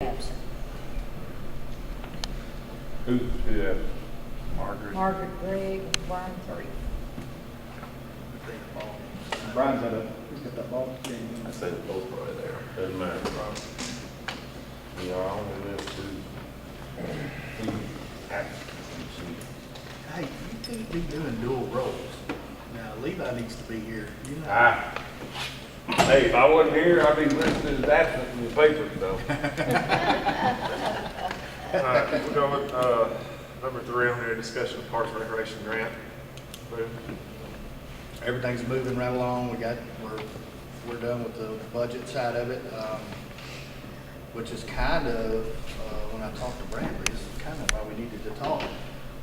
absent. Who's that? Margaret, Greg, and Brian, 3. Brian's he's got that ball game. I say the both right there. Doesn't matter, Rob. We are only live to Hey, you can't be doing dual roles. Now, Levi needs to be here. You know. Hey, if I wasn't here, I'd be listed as absent in the papers, though. All right, we're going with number 3 on here, discussion of Parks and Recreation grant. Lou? Everything's moving right along. We're done with the budget side of it, which is kind of, when I talked to Bradley, this is kind of why we needed to talk.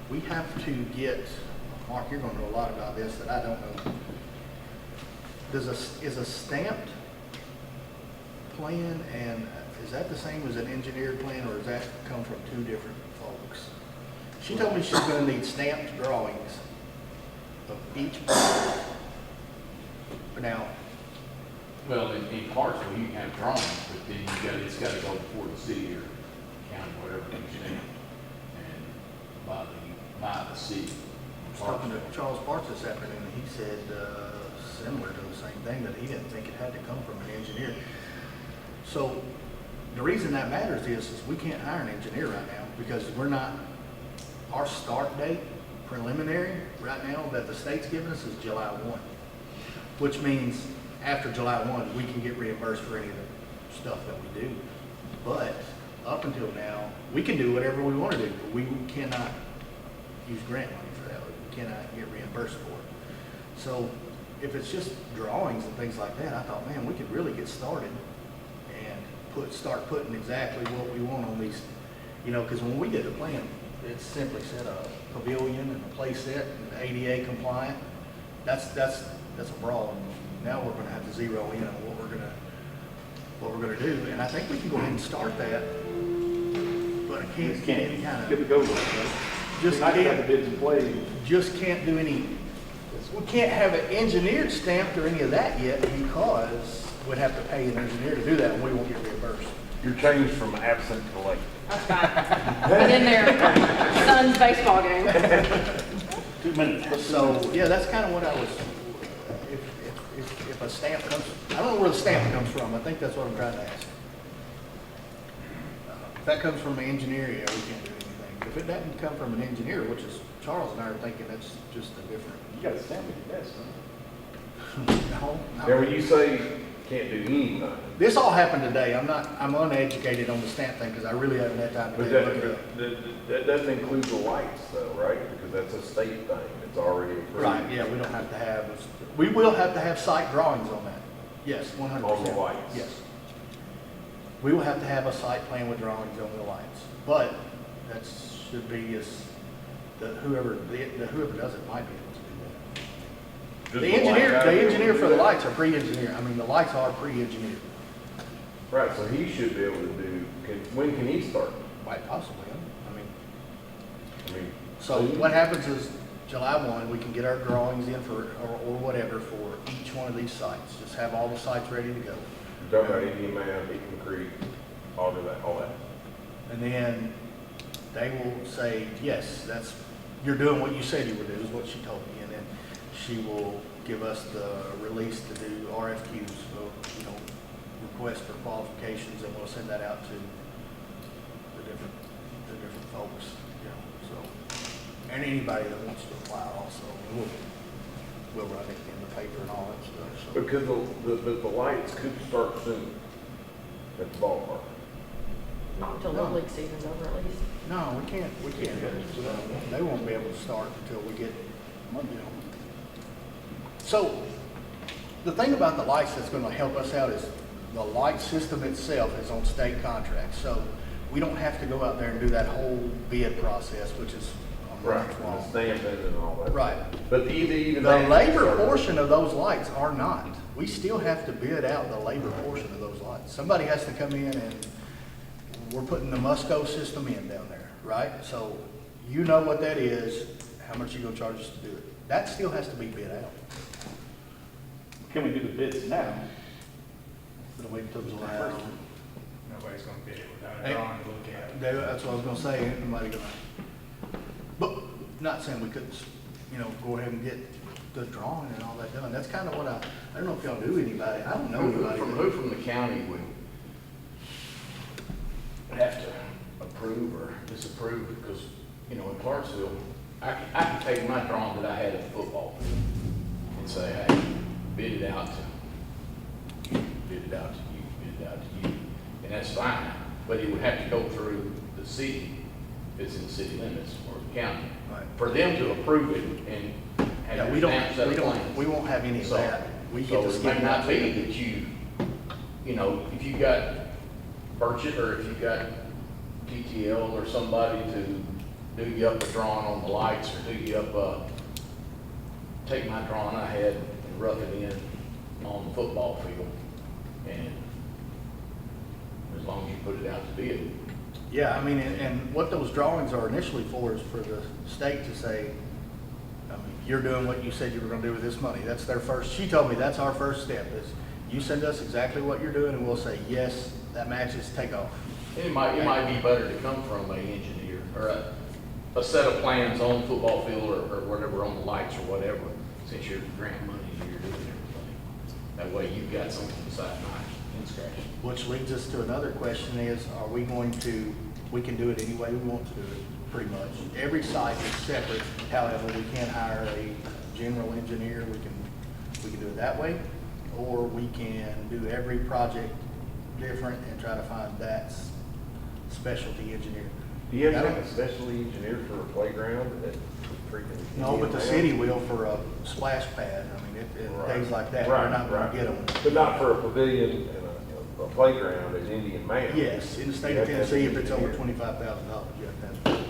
We have to get, Mark, you're going to know a lot about this that I don't know. Is a stamped plan, and is that the same as an engineered plan, or does that come from 2 different folks? She told me she's going to need stamped drawings of each project. Now, Well, in Clarksville, you can have drawings, but then it's got to go before the city or county, whatever you stand, and by the city. I was talking to Charles Parks this afternoon, and he said similar to the same thing, that he didn't think it had to come from an engineer. So the reason that matters is we can't hire an engineer right now because our start date preliminary right now that the state's giving us is July 1, which means after July 1, we can get reimbursed for any of the stuff that we do. But up until now, we can do whatever we want to do, but we cannot use grant money for that. We cannot get reimbursed for it. So if it's just drawings and things like that, I thought, man, we could really get started and start putting exactly what we want on these, because when we did the plan, it simply said a pavilion and a play set and ADA compliant. That's a brawl. Now we're going to have to zero in on what we're going to do, and I think we can go ahead and start that. But I can't get any kind of Get the go with just Not have can't the bids in play. just can't do any. We can't have it engineered, stamped, or any of that yet because we'd have to pay an engineer to do that, and we won't get reimbursed. You're changed from absent to late. That's fine. Been in their son's baseball game. 2 minutes. So yeah, that's kind of what I was. If a stamp comes, I don't know where the stamp comes from. I think that's what I'm trying to ask. If that comes from an engineer, yeah, we can't do anything. If it doesn't come from an engineer, which is Charles and I are thinking that's just a different. You got to stand with your desk, huh? No, not Now, when really. you say can't do anything, This all happened today. I'm uneducated on the stamp thing because I really haven't had time to but look it up. that doesn't include the lights, though, right? Because that's a state thing. It's already approved. Right, yeah, we don't have to have, we will have to have site drawings on that. Yes, 100%. On the lights. Yes. We will have to have a site plan with drawings on the lights, but that should be whoever does it might be able to do that. Just The light guy engineer will for do the that? lights are pre-engineered. I mean, the lights are pre-engineered. Right, so he should be able to do, when can he start? Quite possibly, I mean, so what happens is July 1, we can get our drawings in or whatever for each one of these sites. Just have all the sites ready to go. you're talking about Indian Man, Beacon Creek, all of that, all that. And then they will say, yes, you're doing what you said you would do, is what she told me. And then she will give us the release to do RFQs, so, request for qualifications, and we'll send that out to the different folks, so. And anybody that wants to apply also, we'll run it in the paper and all that stuff, so. Because the lights could start soon at the ballpark. Not until Little League season's over, at least. No, we can't. They won't be able to start until we get, So, the thing about the lights that's going to help us out is the light system itself is on state contract. So, we don't have to go out there and do that whole bid process, which is Right, the stamping and all that. Right. But even The that- labor portion of those lights are not. We still have to bid out the labor portion of those lights. Somebody has to come in, and we're putting the Musco system in down there, right? So you know what that is, how much you gonna charge us to do it. That still has to be bid out. Can we do the bids now? Instead of waiting until July Well, 1st? No, nobody's gonna bid it without Hey, a drawing to look at. That's what I was gonna say, ain't nobody gonna, but, not saying we couldn't, go ahead and get the drawing and all that done. That's kind of what I don't know if y'all knew anybody, I don't know anybody. Who from the county would have to approve or disapprove? Because, in Clarksville, I can take my drawing that I had at the football field and say, hey, bid it out to you, bid it out to you, bid it out to you. And that's fine, but it would have to go through the city, if it's in the city limits, or the county, Right. for them to approve it and Yeah, have we your don't, stamp set we of don't, plans. we won't have any of So- that. We get So to it skip may not that. be that if you got Burchett or if you got TTL or somebody to do you up a drawing on the lights or do you up, take my drawing I had and rough it in on the football field. And as long as you put it out to bid. Yeah, I mean, and what those drawings are initially for is for the state to say, I mean, you're doing what you said you were gonna do with this money. That's their first, she told me that's our first step is you send us exactly what you're doing and we'll say, yes, that matches, take off. It might be better to come from an engineer or a set of plans on the football field or whatever, on the lights or whatever, since you're grant money and you're doing everything. That way you've got something beside mine and scratch. Which leads us to another question is, are we going to, we can do it any way we want to do it, pretty much. Every site is separate, however, we can hire a general engineer, we can do it that way, or we can do every project different and try to find that specialty engineer. Do you have to have a specialty engineer for a playground at freaking? No, but the city will for a splash pad, I mean, things like that, we're not gonna get them. But not for a pavilion and a playground at Indian Mound. Yes, in the state of Tennessee, if it's over $25,000, you have to have.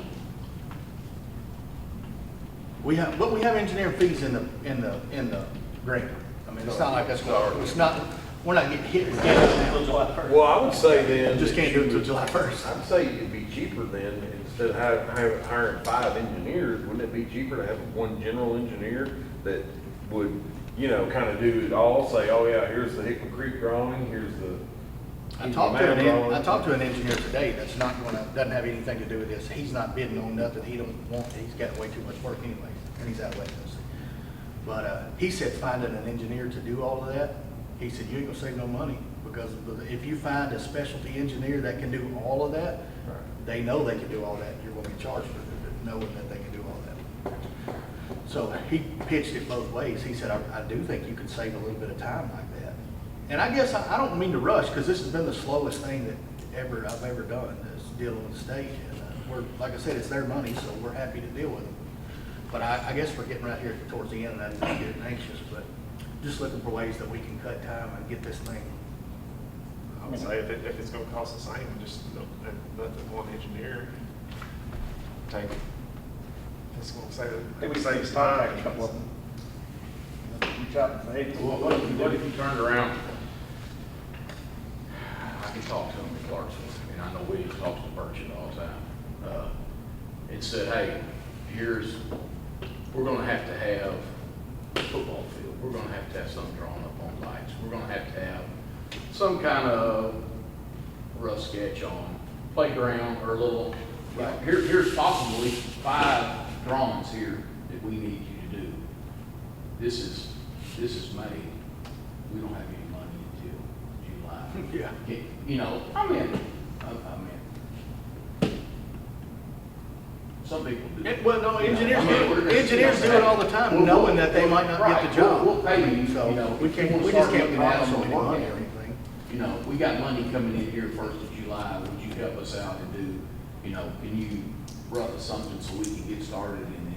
But we have engineering fees in the grant. I mean, it's not like that's going, it's not, we're not getting hit with that until July 1st. Well, I would say then. Just can't do it until that July 1st. I'd say it'd be cheaper then, instead of hiring 5 engineers, wouldn't it be cheaper to have one general engineer that would, kind of do it all, say, oh yeah, here's the Hickman Creek drawing, here's the. I talked to an engineer today that's doesn't have anything to do with this. He's not bidding on nothing. He don't want, he's got way too much work anyways, and he's out of Tennessee. But, he said finding an engineer to do all of that, he said, you ain't gonna save no money, because if you find a specialty engineer that can do all of that, they know they can do all that, you're gonna be charged for it, knowing that they can do all that. So he pitched it both ways. He said, I do think you could save a little bit of time like that. And I guess I don't mean to rush, because this has been the slowest thing that I've ever done, is dealing with the state. And we're, like I said, it's their money, so we're happy to deal with them. But I guess we're getting right here towards the end, and I'm just getting anxious, but just looking for ways that we can cut time and get this thing. I would say if it's gonna cost the same, just let the one engineer take it. It's gonna say that Maybe it we saves saves time. a couple of them. Reach out and say, hey, What if you turned around? I can talk to them in Clarksville, and I know Williams talks to Burchett all the time. And said, hey, we're gonna have to have a football field, we're gonna have to have something drawn up on lights, we're gonna have to have some kind of rough sketch on playground or a little, here's possibly 5 drawings here that we need you to do. This is May, we don't have any money until July. Yeah. I mean, some people do. Well, no, engineers, we're engineers do it all the time, knowing that they might not get the job. We'll pay you, So we if you wanna just start can't looking promise at them them any on money or work. anything. We got money coming in here 1st of July, would you help us out and do, can you rough us something so we can get started and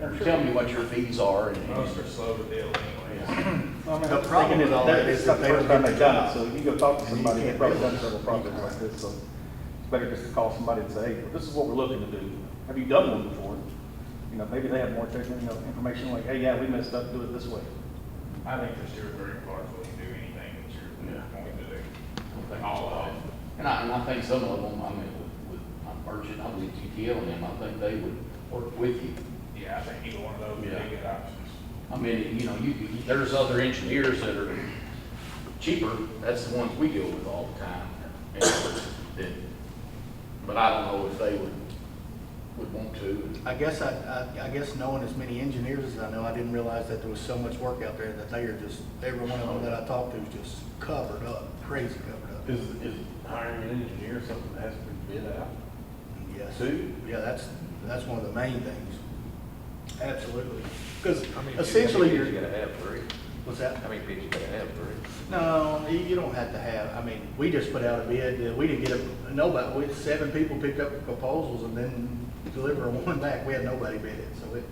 then, or tell me what your fees are and. most are slow to deal anyways. The problem with all that is that they don't get the job. So you go talk to And you somebody, can't they've probably bill done them. several projects like this, so it's better just to call somebody and say, hey, well, this is what we're looking to do. Have you done one before? Maybe they have more technical, information like, hey, yeah, we messed up, do it this way. I think for sure very Clarksville can do anything that you're going to do. All of it. And I think some of them, with Burchett, I believe TTL and them, I think they would work with you. Yeah, I think either one of those would Yeah. be good options. I mean, there's other engineers that are cheaper, that's the ones we deal with all the time. And but I don't know if they would want to. I guess knowing as many engineers as I know, I didn't realize that there was so much work out there that they are just, every one of them that I talked to is just covered up, crazy covered up. Is hiring an engineer something that has to be bid out? Yes. Two? Yeah, that's one of the main things. Absolutely. Because How many essentially bids you're, you gotta have? 3? what's that? How many bids you gotta have? 3? No, you don't have to have, I mean, we just put out a bid, we didn't get nobody, 7 people picked up proposals and then deliver one back, we had nobody bid it, so it,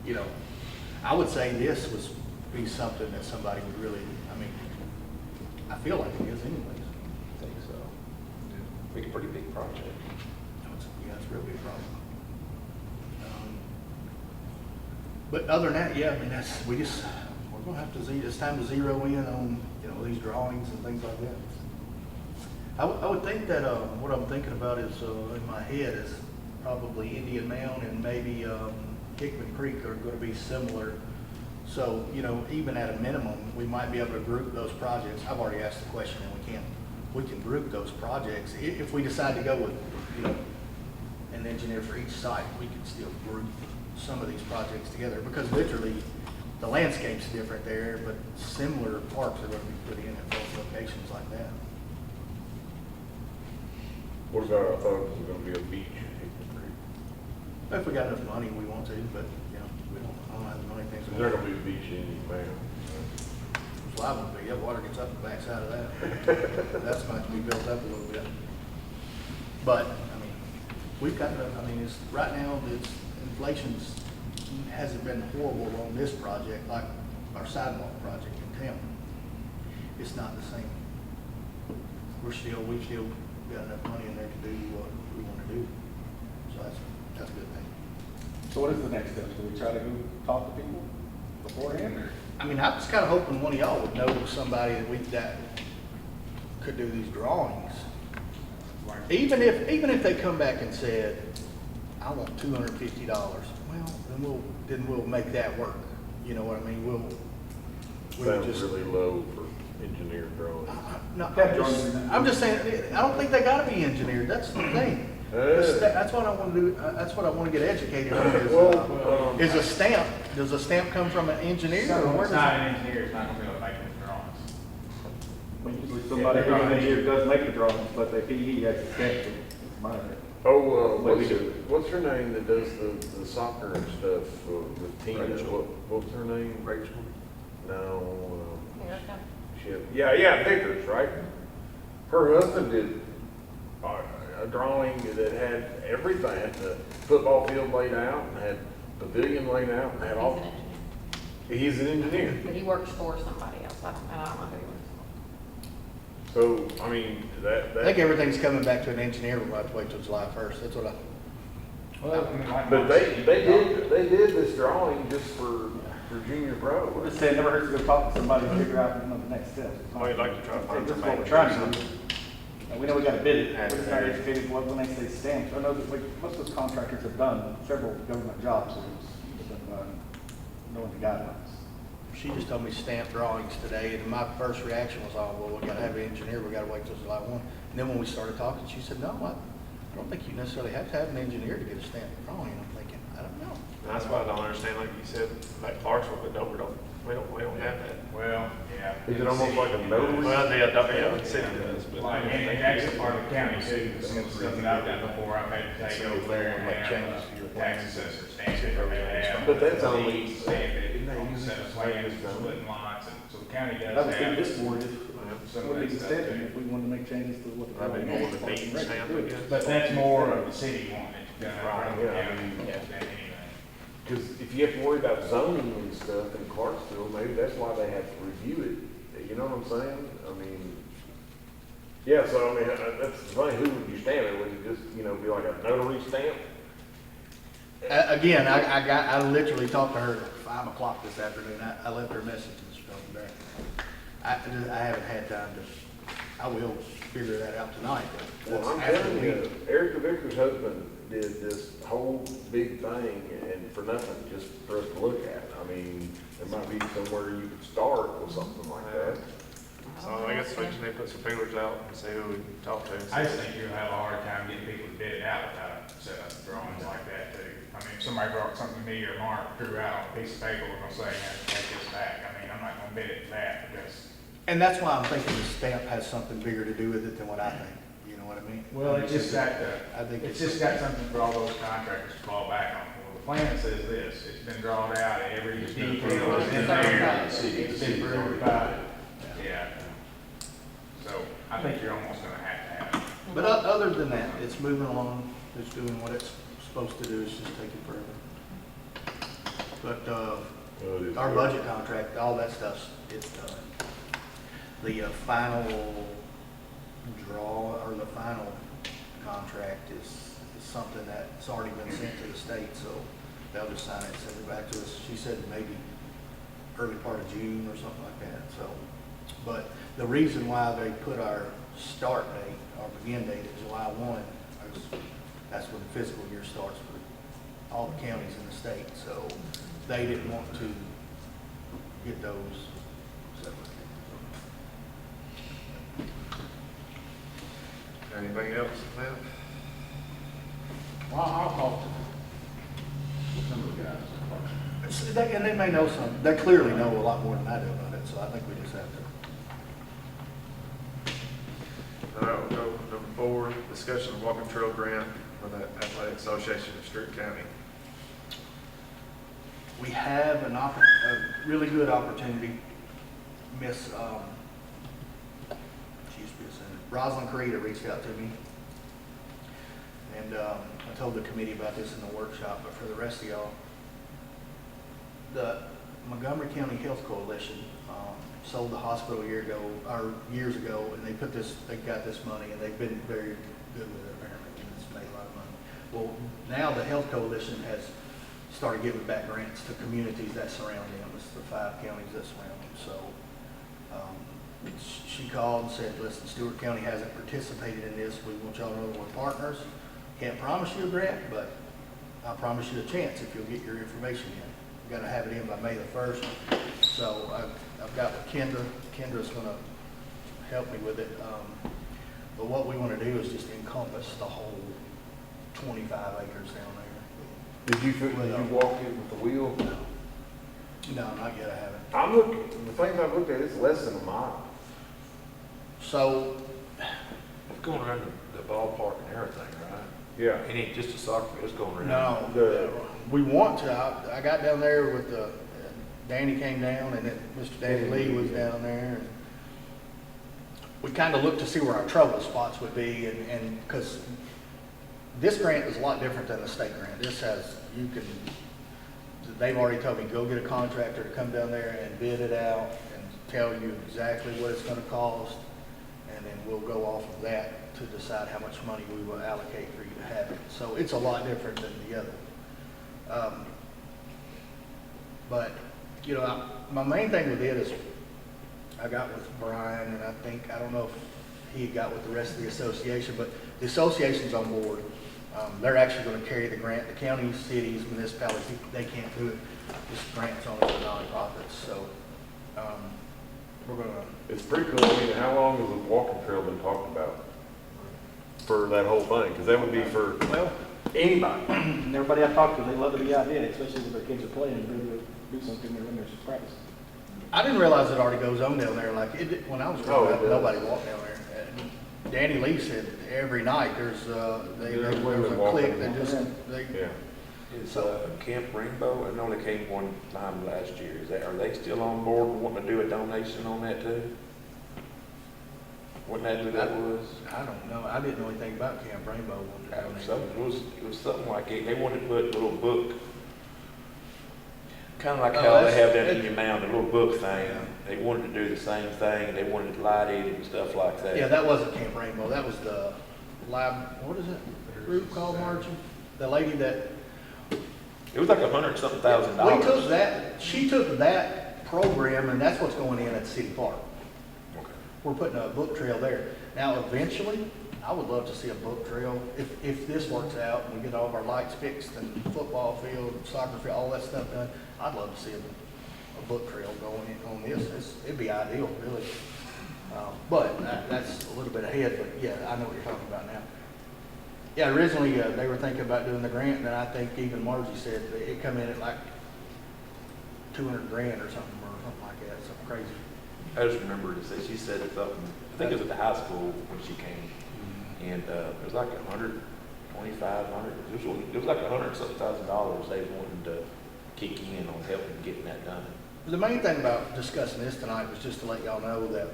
you know, I would say this was be something that somebody would really, I mean, I feel like it is anyways. I think so. Be a pretty big project. Yeah, it's a real big problem. But other than that, yeah, I mean, we're gonna have to it's time to zero in on, you know, these drawings and things like that. I would think that, what I'm thinking about is, in my head is probably Indian Mound and maybe, Hickman Creek are gonna be similar. So, you know, even at a minimum, we might be able to group those projects. I've already asked the question and we can group those projects. If we decide to go with, you know, an engineer for each site, we can still group some of these projects together because literally the landscape's different there, but similar parks are going to be put in at both locations like that. What about, I thought it was gonna be a beach in Hickman Creek. If we got enough money, we want to, but, you know, I don't have the money things. Is there gonna be a beach in Indian Mound? It's liable to be, yeah, water gets up the backside of that. That's going to be built up a little bit. But, I mean, we've got enough, I mean, right now, inflation's hasn't been horrible on this project, like our sidewalk project in town. It's not the same. We've still got enough money in there to do what we want to do. So that's a good thing. So what is the next step? Do we try to go talk to people beforehand? Or? I mean, I was kind of hoping one of y'all would know somebody that could do these drawings. Even if they come back and said, I want $250, well, then we'll make that work. You know what I mean? We'll Sounds just really low for engineered drawings. no. I'm just saying. I don't think they got to be engineered. That's the thing. That's what I want to do. That's what I want to get educated on. Is a stamp? Does a stamp come from an engineer? Or where It's does not it? an engineer, it's not gonna be able to make those drawings. Usually somebody who's an engineer does make the drawings, but they PE has to stamp it. It's minor. Oh, What we do. what's her name that does the soccer and stuff with Tina? Rachel. What's her name? Rachel. No. Erica. Yeah, Vickers, right? Her husband did a drawing that had everything, had the football field laid out, and had pavilion laid out, and had all. He's an engineer, He's an engineer. but he works for somebody else. I don't know who he works So, I mean, I think everything's coming back to an engineer. We'll have to wait till July 1st. That's what I. Well, I mean, like But Mark they said, did this drawing just for junior pro. We're just saying, it never hurts to go talk to somebody and figure out, you know, the next steps. I'd like to try to find This is what somebody we're trying to to do do. And we know we got to bid it. We're just not educated when they say stamps. I know that most of those contractors have done several government jobs, so it's knowing the guidelines. She just told me stamp drawings today, and my first reaction was, oh, well, we gotta have an engineer, we gotta wait till July 1. And then when we started talking, she said, no, I don't think you necessarily have to have an engineer to get a stamp drawing. And I'm thinking, I don't know. That's why I don't understand, like you said, like Clarksville, but Dover we don't have that. well, yeah. Is it almost like a notary? Well, the city does, but. Like, and actually part of the county too, some of the stuff that I've done before, I've had to take over there and have tax assessor stamp it, or they have. But that's only- deeds stamp it, isn't that on usually set of the same plans, as zoning? splitting lots, and so the county That does would be have. this board if, some of would be that the stuff stamping too. if we wanted to make changes to what the. I mean, more the beat and stamp, I guess. But that's more of the city wanting it done Right, from the yeah. county than anything. Because if you have to worry about zoning and stuff in Clarksville, maybe that's why they have to review it. You know what I'm saying? I mean, yeah, so I mean, that's funny, who would you stamp it? Would it just, you know, be like a notary stamp? Again, I literally talked to her at 5 o'clock this afternoon. I left her a message and she called me back. I haven't had time to, I will figure that out tonight. But Well, I'm that's after telling we- you, Erica Vicker's husband did this whole big thing and for nothing, just for us to look at. I mean, there might be somewhere you could start with something like that. So I guess we just need to put some feelers out and see who we can talk to. I just think you'll have a hard time getting people to bid it out without set up drawings like that too. I mean, if somebody brought something to me or Mark drew out on a piece of paper, we're gonna say, "Hey, take this back." I mean, I'm not gonna bid it for that because. And that's why I'm thinking the stamp has something bigger to do with it than what I think, you know what I mean? Well, it's just got I think it's just got something for all those contractors to fall back on. Well, the plan says this, it's been drawn out, every detail is in there, it's been proved by, yeah. So I think you're almost gonna have to have it. But other than that, it's moving along, it's doing what it's supposed to do, it's just taking forever. But, our budget contract, all that stuff's, it's done. The final draw, or the final contract is something that's already been sent to the state, so they'll just sign it and send it back to us. She said maybe early part of June or something like that, so. But the reason why they put our start date, our begin date at July 1, is that's when the fiscal year starts for all the counties in the state, so they didn't want to get those separate. Anything else, man? Well, I'll talk to some of the guys. And they may know some, they clearly know a lot more than I do about it, so I think we just have to. All right, we'll go number 4, discussion of walking trail grant for the Athletic Association of Stewart County. We have a really good opportunity. Miss, she used to be a senator, Rosalind Carita reached out to me. And I told the committee about this in the workshop, but for the rest of y'all, the Montgomery County Health Coalition sold the hospital years ago, and they got this money, and they've been very good with it apparently, and it's made a lot of money. Well, now the Health Coalition has started giving back grants to communities that surround them. It's the 5 counties that surround them. So she called and said, listen, Stewart County hasn't participated in this. We want y'all to know that we're partners. Can't promise you a grant, but I'll promise you a chance if you'll get your information in. You got to have it in by May the 1st. So I've got with Kendra. Kendra's going to help me with it. But what we want to do is just encompass the whole 25 acres down there. Did you walk it with the wheel? No, not yet. I haven't. I'm looking, the things I've looked at, it's less than a mile. So It's going around the ballpark and everything, right? Yeah. It ain't just a soccer field, it's going around. no, we want to. I got down there with Danny came down, and then Mr. Danny Lee was down there. And we kind of looked to see where our trouble spots would be, and because this grant is a lot different than the state grant. This has, they've already told me, go get a contractor to come down there and bid it out and tell you exactly what it's going to cost, and then we'll go off of that to decide how much money we will allocate for you to have it. So it's a lot different than the other. But, you know, my main thing with it is I got with Brian, and I don't know if he got with the rest of the association, but the association's on board. They're actually going to carry the grant. The county, cities, municipalities, they can't do it. This grant's only for nonprofits. So we're going to. It's pretty cool. I mean, how long has the walking trail been talked about for that whole thing? Because that would be for anybody. And everybody I talked to, they love the idea, especially if their kids are playing, they do something when they're practicing. I didn't realize it already goes on down there. Like when I was growing up, it does. nobody walked down there. And Danny Lee said every night there's There's a women clique walking. that Yeah. Is Camp Rainbow, I know they came one time last year, are they still on board with wanting to do a donation on that too? Wasn't that who that was? I don't know. I didn't know anything about Camp Rainbow. It was something like it, they wanted to put a little book, kind of like Oh, how they that's- have that in your mound, a little book thing. Yeah. They wanted to do the same thing, they wanted it lighted and stuff like that. Yeah, that wasn't Camp Rainbow. That was the what is it? Group called Margie? The lady that It was like $100-something we took that. She took that program, and that's what's going in at City Park. Okay. We're putting a book trail there. Now, eventually, I would love to see a book trail. If this works out and we get all of our lights fixed and football field, soccer field, all that stuff done, I'd love to see a book trail going in on this. It'd be ideal, really. But that's a little bit ahead, but yeah, I know what you're talking about now. Yeah, originally, they were thinking about doing the grant, and then I think even Margie said that it come in at like 200 grand or something like that, something crazy. I just remember to say, she said it up, I think it was at the high school when she came, and it was like 125, it was like $100,000 they wanted to kick in on helping getting that done. The main thing about discussing this tonight was just to let y'all know that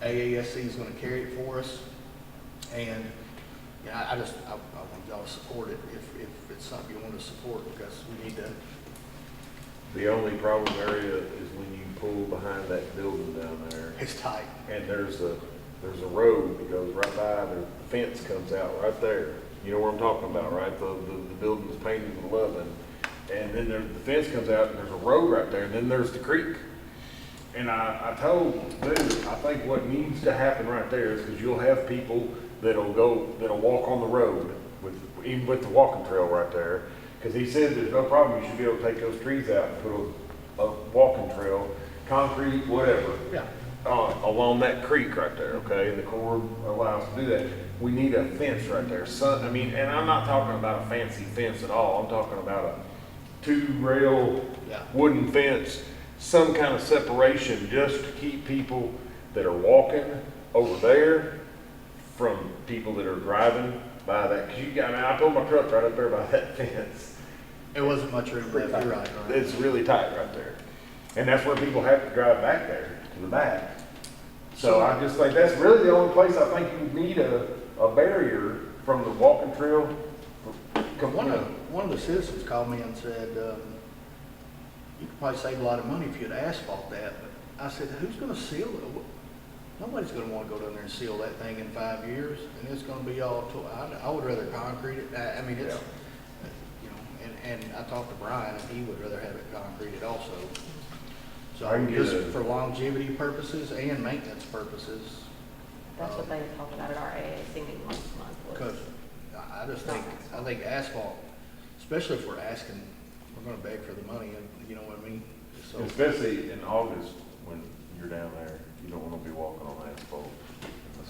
AASC is gonna carry it for us, and yeah, I want y'all to support it if it's something you want to support, because we need to. The only problem area is when you pull behind that building down there, It's tight. and there's a road that goes right by, the fence comes out right there. You know what I'm talking about, right? The building's painted with 11, and then the fence comes out, and there's a road right there, and then there's the creek. And I told dude, I think what needs to happen right there is, because you'll have people that'll walk on the road even with the walking trail right there. Because he said there's no problem, you should be able to take those trees out and put a walking trail, concrete, whatever. Yeah. Along that creek right there, okay? And the Corps allows us to do that. We need a fence right there. And I'm not talking about a fancy fence at all. I'm talking about a 2-rail wooden fence, some kind of separation just to keep people that are walking over there from people that are driving by that. Because I pulled my truck right up there by that fence. It wasn't much room left, you're right. It's really tight right there. And that's where people have to drive back there, to the back. So I just think that's really the only place I think you need a barrier from the walking trail. One of the citizens called me and said, you could probably save a lot of money if you'd asphalt that. But I said, who's gonna seal it? Nobody's gonna wanna go down there and seal that thing in 5 years, and it's gonna be all, I would rather concrete it. I mean, it's, you know, and I talked to Brian, and he would rather have it concreted also. So just for longevity purposes and maintenance purposes. That's what they were talking about at our AAC meeting last month. Because I think asphalt, especially if we're asking, we're gonna beg for the money, and you know what I mean? So, especially in August when you're down there, you don't want to be walking on asphalt.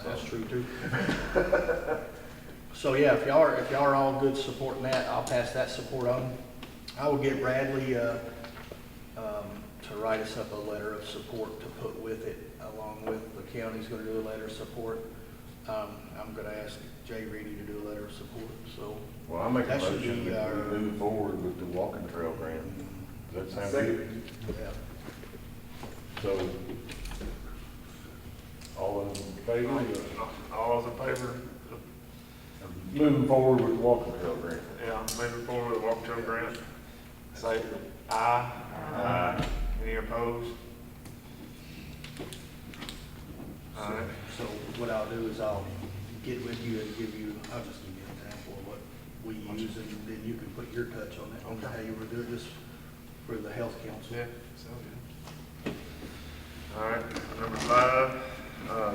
that's true too. So yeah, if y'all are all good supporting that, I'll pass that support on. I will get Bradley, to write us up a letter of support to put with it, along with the county's gonna do a letter of support. I'm gonna ask Jay Reedy to do a letter of support, so. Well, I'll make a That should motion be that our- we move forward with the walking trail grant. Does that sound good? Yeah. So, all those in favor? All those in favor? Moving forward with the walking trail grant. Yeah, moving forward with the walking trail grant. Say aye. Aye. Any opposed? All right. So what I'll do is I'll get with you and I'll just give you an example of what we use, and then you can put your touch on it, on how you would do this for the health council. Yeah, sounds good. All right, number 5,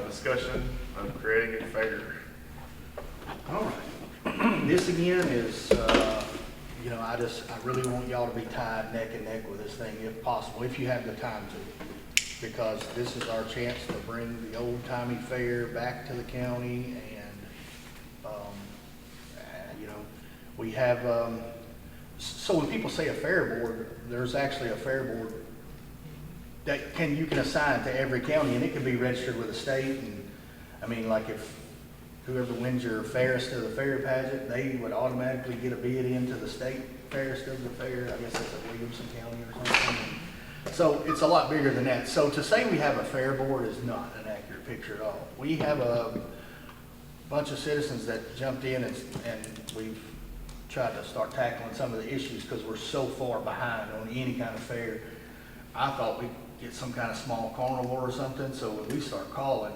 discussion of creating a fair. All right. This again is, you know, I really want y'all to be tied neck and neck with this thing if possible, if you have the time to. Because this is our chance to bring the old-timey fair back to the county, and, you know, we have, so when people say a fair board, there's actually a fair board that you can assign to every county, and it can be registered with the state. And I mean, like if whoever wins your fairest of the fair pageant, they would automatically get a bid into the state fairest of the fair. I guess that's at Williamson County or something. So it's a lot bigger than that. So to say we have a fair board is not an accurate picture at all. We have a bunch of citizens that jumped in, and we've tried to start tackling some of the issues because we're so far behind on any kind of fair. I thought we'd get some kind of small carnival or something, so when we start calling,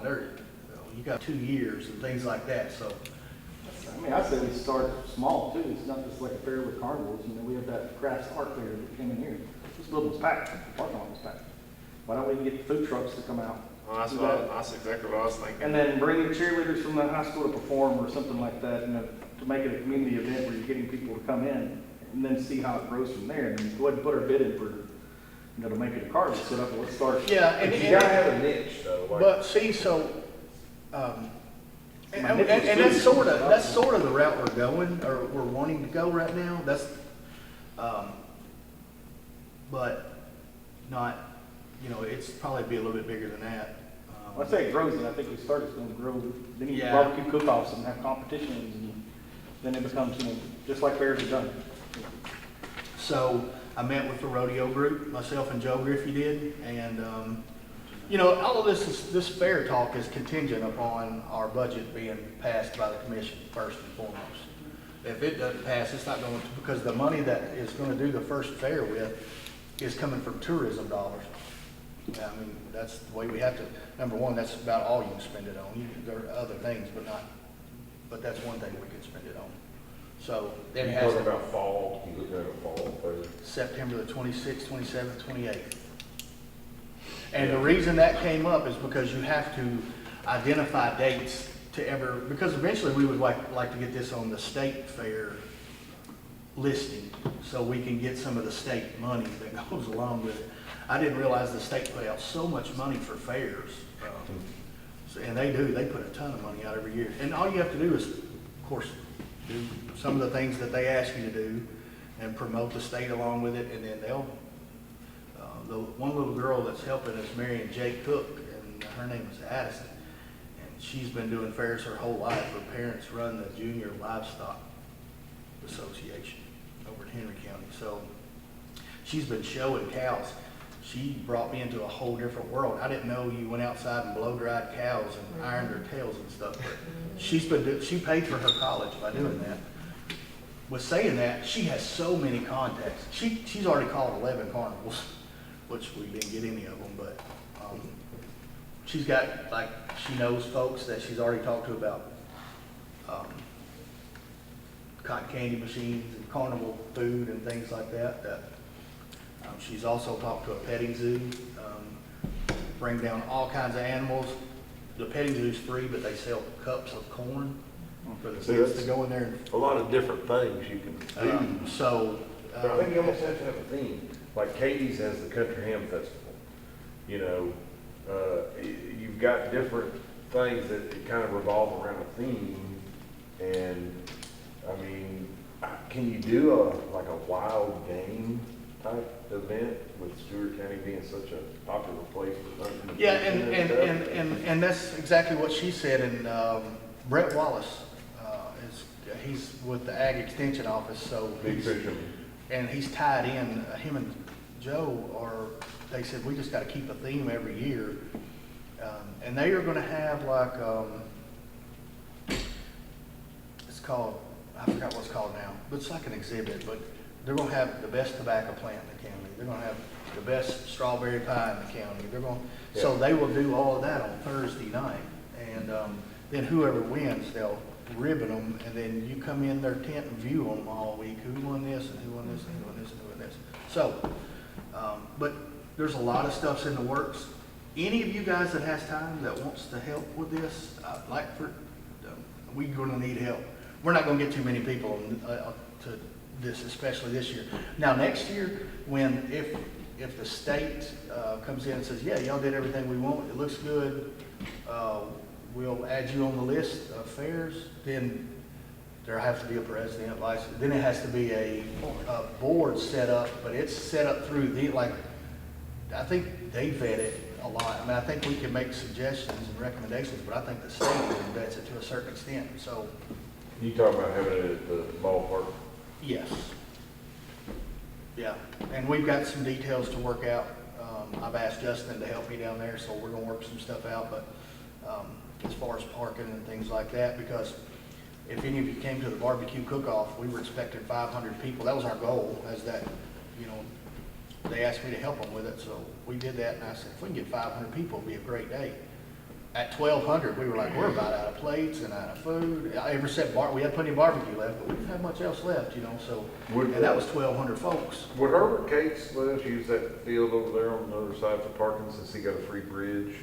you got 2 years and things like that. So I mean, I say we start small too. It's not just like a fair with carnivals. You know, we have that crafts art fair that came in here. This building's packed. The parking lot was packed. Why don't we get the food trucks to come out? Well, that's exactly what I was thinking. And then bring the cheerleaders from the high school to perform or something like that, you know, to make it a community event where you're getting people to come in, and then see how it grows from there. And go ahead and put our bid in for to make it a carnival, set up, let's start. Yeah, and, But you gotta have a niche though, like. but see, so, and that's sort of the route we're going, or we're wanting to go right now. That's, but not, it's probably be a little bit bigger than that. Well, I say it grows, and I think we start, it's gonna grow, then you Yeah. barbecue cook-offs and have competitions, and then it becomes, just like fairs are done. So I met with the rodeo group, myself and Joe Griffey did, and, all of this fair talk is contingent upon our budget being passed by the commission first and foremost. If it doesn't pass, it's not going to, because the money that is going to do the first fair with is coming from tourism dollars. I mean, that's the way we have to, number one, that's about all you can spend it on. There are other things, but that's one thing we can spend it on. So then it You're has talking to, about fall, you looking at a fall fair. September the 26th, 27th, 28th. And the reason that came up is because you have to identify dates because eventually we would like to get this on the state fair listing so we can get some of the state money that goes along with it. I didn't realize the state put out so much money for fairs. And they put a ton of money out every year. And all you have to do is, of course, do some of the things that they ask you to do and promote the state along with it, and then the one little girl that's helping us, marrying Jake Cook, and her name is Addison, and she's been doing fairs her whole life. Her parents run the Junior Livestock Association over in Henry County, so she's been showing cows. She brought me into a whole different world. I didn't know you went outside and blow-dried cows and ironed their tails and stuff, but she paid for her college by doing that. With saying that, she has so many contacts. She's already called 11 carnivals, which we didn't get any of them, but she's got, she knows folks that she's already talked to about cotton candy machines and carnival food and things like that. She's also talked to a petting zoo, bring down all kinds of animals. The petting zoo's free, but they sell cups of corn for the kids to go in there. A lot of different things you can do. But I think you almost have to have a theme. Like Katie's has the Country Ham Festival. You've got different things that kind of revolve around a theme. And I mean, can you do a wild game type event with Stewart County being such a popular place for hunting? Yeah, and that's exactly what she said. And Brett Wallace he's with the Ag Extension Office, so Big fisherman. and he's tied in. Him and Joe they said we just got to keep a theme every year, and they are going to have it's called, I forgot what it's called now, but it's like an exhibit. But they're going to have the best tobacco plant in the county. They're going to have the best strawberry pie in the county. So they will do all of that on Thursday night, and then whoever wins, they'll ribbon them, and then you come in their tent and view them all week. Who won this, and who won this, and who won this, and who won this. So, but there's a lot of stuff's in the works. Any of you guys that has time that wants to help with this, we're going to need help. We're not going to get too many people to this, especially this year. Now, next year, if the state comes in and says, yeah, y'all did everything we want, it looks good, we'll add you on the list of fairs, then there has to be a president license. Then it has to be a board set up, but it's set up through I think they vet it a lot. I mean, I think we can make suggestions and recommendations, but I think the state vets it to a certain extent. So, You talk about having it at the ballpark? yes. Yeah, and we've got some details to work out. I've asked Justin to help me down there, so we're gonna work some stuff out, but as far as parking and things like that, because if any of you came to the barbecue cook-off, we were expecting 500 people. That was our goal, they asked me to help them with it, so we did that, and I said, if we can get 500 people, it'll be a great day. At 1,200, we were like, we're about out of plates and out of food. We had plenty of barbecue left, but we didn't have much else left, so, and that was 1,200 folks. Would Herbert Cates let us use that field over there on the other side for parking since he got a free bridge?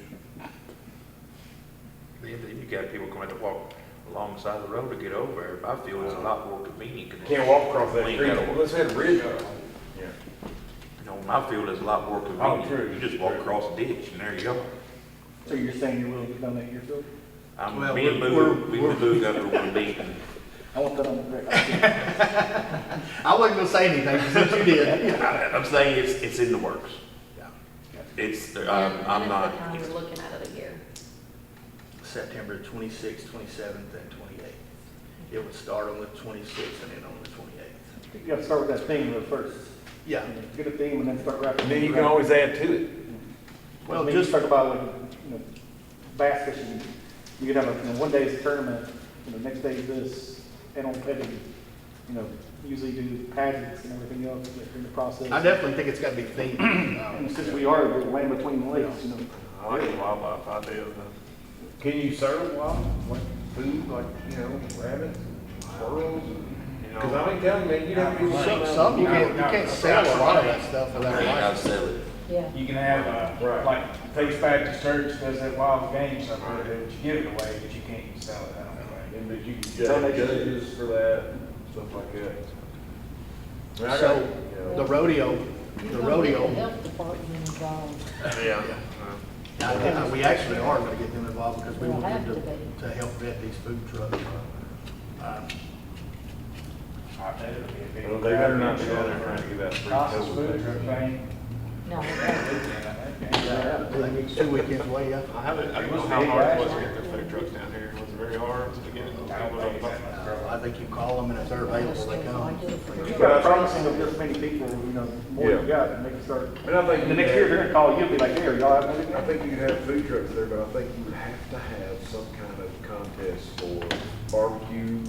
Then you got people going to walk alongside the road to get over there. I feel it's a lot more convenient. Can't walk across that street. Let's hit a bridge. Yeah. my field is a lot more Oh, true. convenient. You just walk True. across the ditch and there you go. So you're saying you're willing to donate your field? Well, Me and we're- Boo, we're- Boo got to one meeting. I want that on the record. I wasn't gonna say anything, since you did. I'm saying it's in the works. Yeah. It's, When I'm is the not, time you're looking at it a year? September 26th, 27th, and 28th. It would start on the 26th and end on the 28th. You gotta start with that theme of first. Yeah. Get a theme and then start wrapping. And then you can always add to it. Well, Well, just just, talk about like, bass fishing. You could have a, one day is a tournament, next day is this, and on petting, usually do pageants and everything else in the process. I definitely think it's gotta be themed. And since we are the land between the lakes, I like the wildlife idea of Can you serve wild, like food, like, rabbits, squirrels? Because I ain't telling you, man, you have to. Some you can't sell a lot of that stuff without a I'll license. sell it. Yeah. You can have, Right. like, Takes Baptist Church does that wild game stuff, where you give it away, but you can't sell it, I don't think. And that you can judge judges for that, stuff like that. I mean, I got, So, the rodeo, Health department involved. Yeah. we actually are gonna get them involved because we They'll want have them to be. to help vet these food trucks. I bet it'll be a big. well, they better not be down there trying to give out free Tosses COVID food truck vaccine. thing. No, I think it's 2 weekends away, yeah. I haven't, I don't know how hard it was to get the food trucks down here. Was it very hard to get it? I don't think it's that much trouble. I think you call them and if they're available, they come. you've got promising of this many people, more you got, and they can start. And I think And the next year, they're gonna call you and be like, hey, are y'all having anything? I think you could have food trucks there, but I think you would have to have some kind of contest for barbecue,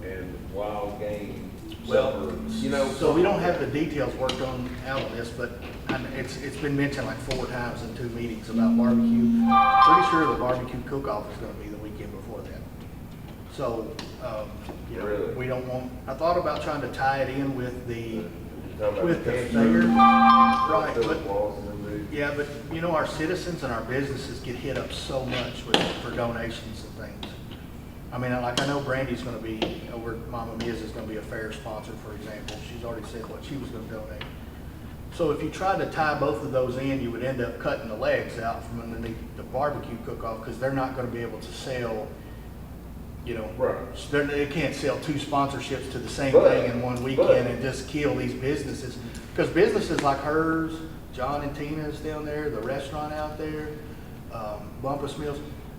and wild game. Well, supper, so we don't have the details worked on out of this, but it's been mentioned like 4 times in 2 meetings about barbecue. Pretty sure the barbecue cook-off is gonna be the weekend before that. So, Really? we don't want, I thought about trying to tie it in with the, Talking about with the cancer, fair. Right, Philip but, Walls and them dudes. yeah, but our citizens and our businesses get hit up so much for donations and things. I mean, like I know Brandy's gonna be, over at Mama Mia's is gonna be a fair sponsor, for example. She's already said what she was gonna donate. So if you tried to tie both of those in, you would end up cutting the legs out from underneath the barbecue cook-off, because they're not gonna be able to sell, Right. they can't sell 2 sponsorships to the same But- thing in one weekend and just kill these businesses. Because businesses like hers, John and Tina's down there, the restaurant out there, Bumpus Mills,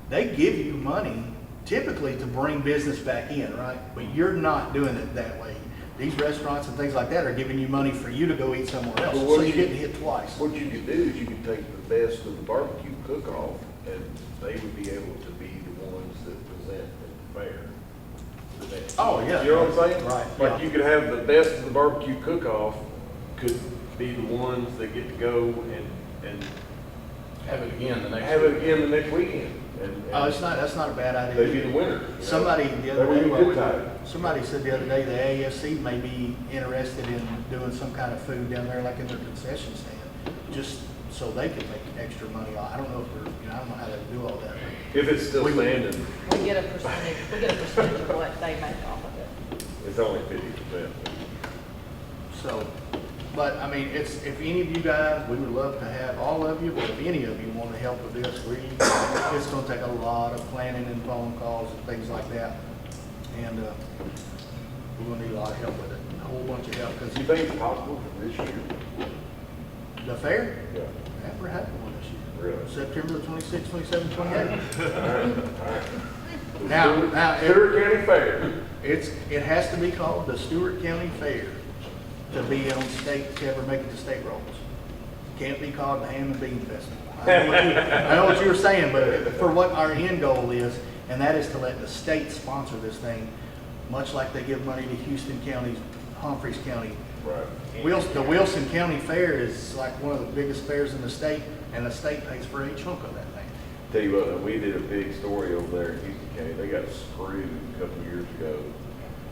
they give you money typically to bring business back in, right? But you're not doing it that way. These restaurants and things like that are giving you money for you to go eat somewhere else. Well, what So you- you're getting hit twice. What you could do is you could take the best of the barbecue cook-off, and they would be able to be the ones that present at the fair. the next Oh, year. yeah. You know what I'm saying? Right, Like, yeah. you could have the best of the barbecue cook-off could be the ones that get to go and Have it again the next. have it again the next weekend. And Oh, that's not a bad idea. they'd be the winner. Somebody the That other way day, you could tie it. somebody said the other day, the AFC may be interested in doing some kind of food down there, like in their concession stand, just so they can make extra money. I don't know if they're, I don't know how they do all that. If it's still We would- standing, we get a percentage of what they make off of it. it's only 50%. So, but I mean, if any of you guys, we would love to have all of you, but if any of you want to help with this, it's going to take a lot of planning and phone calls and things like that. And we're going to need a lot of help with it, a whole bunch of help, Do you because think it's possible for this year? the fair, Yeah. never happened one this year. Really? September 26th, 27th, 28th. All right, all right. Now, Stewart County Fair. It has to be called the Stewart County Fair to be on state, to ever make it to state rolls. Can't be called the Ham and Bean Festival. I know what you were saying, but for what our end goal is, and that is to let the state sponsor this thing, much like they give money to Houston County, Humphreys County. Right. The Wilson County Fair is like one of the biggest fairs in the state, and the state pays for a chunk of that thing. Tell you what, we did a big story over there in Houston County. They got screwed a couple of years ago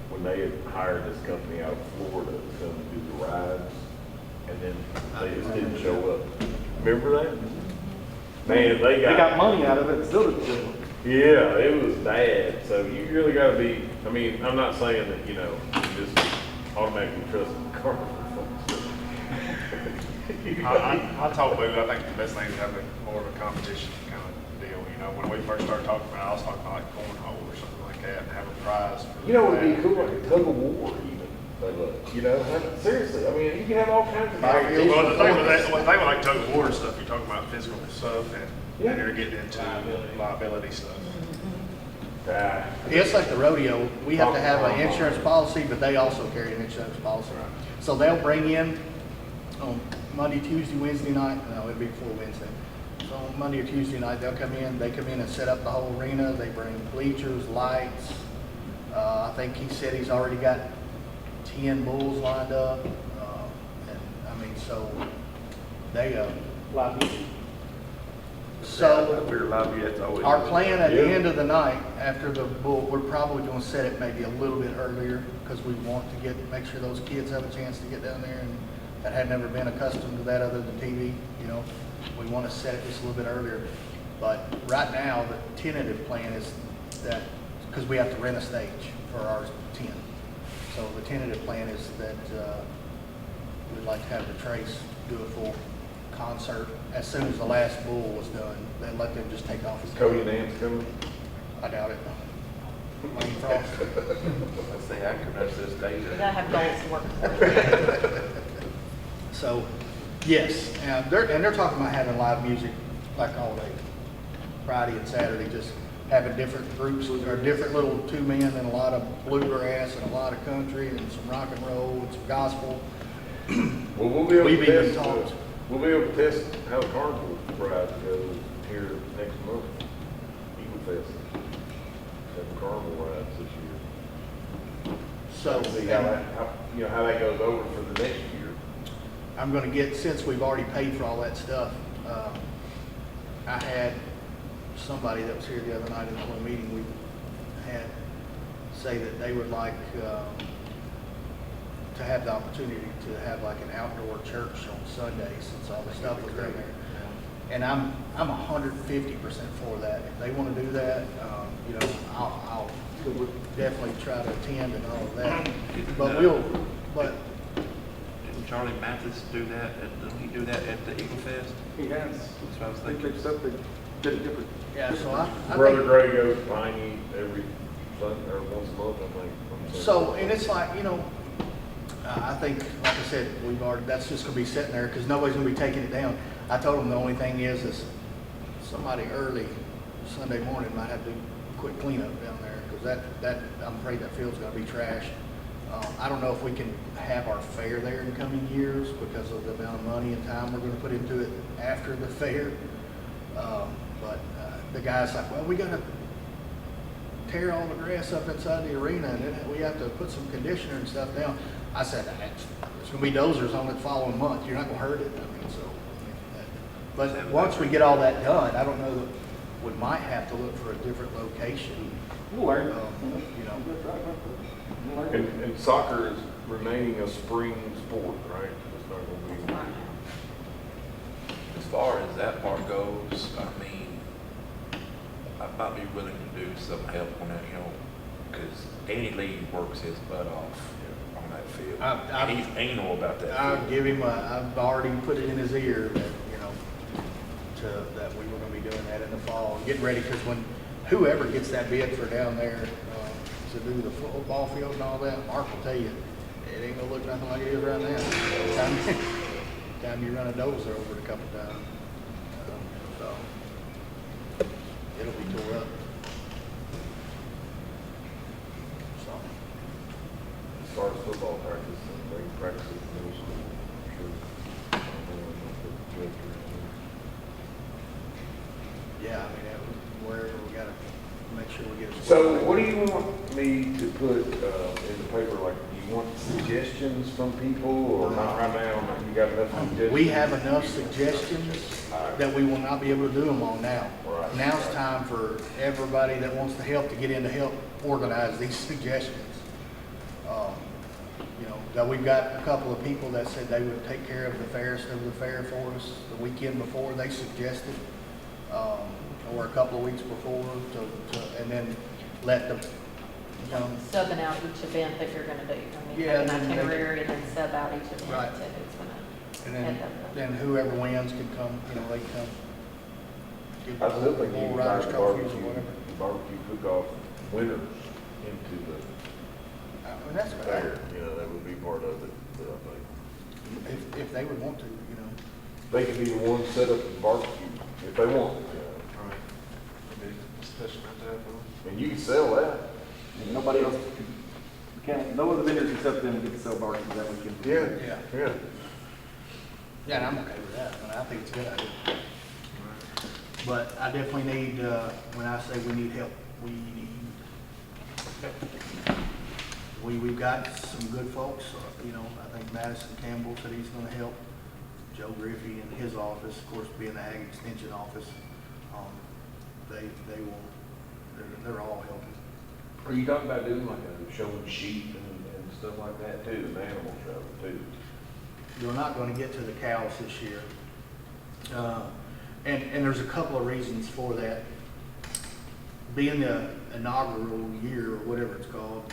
when they had hired this company out of Florida to come and do the rides, and then they just didn't show up. Remember that? Man, they They got got, money out of it, still didn't do it. yeah, it was bad. So you really gotta be, I mean, I'm not saying that, you just automatically trust the car. I told Boo, I think the best thing is having more of a competition kind of deal, you know, when we first started talking about it, I was talking about like cornhole or something like that, and have a prize for. You know, it'd be cool, like a tug of war even, they look, you know, seriously, I mean, you can have all kinds of. Well, the thing with that, well, the thing with like tug of war and stuff, you're talking about physical stuff, and Yeah. you're getting into liability stuff. Ah, It's like the rodeo, we have to have an insurance policy, but they also carry an insurance policy. So they'll bring in on Monday, Tuesday, Wednesday night, no, it'd be before Wednesday. So on Monday or Tuesday night, they come in and set up the whole arena, they bring bleachers, lights. I think he said he's already got 10 bulls lined up. And I mean, so they, Live music. so. We're live, that's always. Our plan at the Yeah. end of the night, after the bull, we're probably gonna set it maybe a little bit earlier, because we want to make sure those kids have a chance to get down there and that had never been accustomed to that other than TV, you know. We wanna set it just a little bit earlier. But right now, the tentative plan is that, because we have to rent a stage for our 10. So the tentative plan is that, we'd like to have the Trace do a full concert as soon as the last bull was done, then let them just take off. is Cody and Ann's coming? I doubt it. Lane Frost. Let's say I could run to the stage. You gotta have goals to work towards. So, yes, and they're talking about having live music like all day, Friday and Saturday, just having different groups or different little two men and a lot of bluegrass and a lot of country and some rock and roll and some gospel. Well, we'll be able We've to even test, talked. we'll be able to test how the carnival ride goes here next month. Eagle Fest, have carnival rides this year. So, See how that, you know, how that goes over for the next year. I'm gonna get, since we've already paid for all that stuff, I had somebody that was here the other night in the whole meeting, we had say that they would like, to have the opportunity to have like an outdoor church on Sunday, since all the stuff was down there. And I'm 150% for that. If they wanna do that, you know, I'll definitely try to attend and all of that. But Didn't Charlie Mathis do that didn't he do that at the Eagle Fest? He has. That's what I was They thinking. fixed up, they did it different. yeah, so I Brother think, Gray goes to Piney every Sunday, or once a month, I think. on Sunday. so, and it's like, you know, I think, like I said, that's just gonna be sitting there, because nobody's gonna be taking it down. I told them the only thing is somebody early Sunday morning might have to do quick cleanup down there, because I'm afraid that field's gonna be trashed. I don't know if we can have our fair there in coming years because of the amount of money and time we're gonna put into it after the fair. But the guy's like, well, we gotta tear all the grass up inside the arena, and then we have to put some conditioner and stuff down. I said, there's gonna be dozers on it the following month, you're not gonna hurt it, I mean, so. But once we get all that done, I don't know, that we might have to look for a different location, We'll learn. you know. We'll learn. And soccer is remaining a spring sport, right? It's not gonna be. As far as that part goes, I mean, I might be willing to do some help on that, you know, because Danny Lee works his butt off on that field. I- And he's anal about that I'll field. give him I've already put it in his ear that, you know, that we were gonna be doing that in the fall, and getting ready, because when whoever gets that bid for down there, to do the football field and all that, Mark will tell you, it ain't gonna look nothing like it is right now. Time you run a dozer over it a couple times. So, it'll be tore up. So, As far as football practice, they practice at the middle school, I'm sure. yeah, I mean, wherever we gotta make sure we get it. So what do you want me to put in the paper, like, do you want suggestions from people, or not right now, you got enough suggestions? We have enough suggestions that we will not be able to do them all now. Right. Now's time for everybody that wants to help to get in to help organize these suggestions. You know, that we've got a couple of people that said they would take care of the fair for us the weekend before they suggested, or a couple of weeks before, and then let the, you know, Subbing out each event that you're gonna do. I mean, Yeah, have an and then they- itinerary and then sub out each event Right. to who's gonna. And then whoever wins can come, you know, they can come. Give I still think you bull can riders tie the trophies or barbecue, whatever. the barbecue cook-off winner into the I mean, that's fair, you know, that would be part of it, but I think. if they would want to, you know. They can be the ones set up the barbecue if they want, you know. Right. Maybe discussion about that, And you can sell that. And nobody else can, no other vendors except them get to sell barbecues that weekend. Yeah. Yeah. Yeah, and I'm okay with that. I mean, I think it's a good idea. But I definitely need, when I say we need help, we've got some good folks, you know, I think Madison Campbell said he's gonna help. Joe Griffey in his office, of course, being the Ag Extension office, they will, they're all helping. Are you talking about doing like a showing sheep and stuff like that too, an animal show too? You're not gonna get to the cows this year. And there's a couple of reasons for that. Being the inaugural year, or whatever it's called,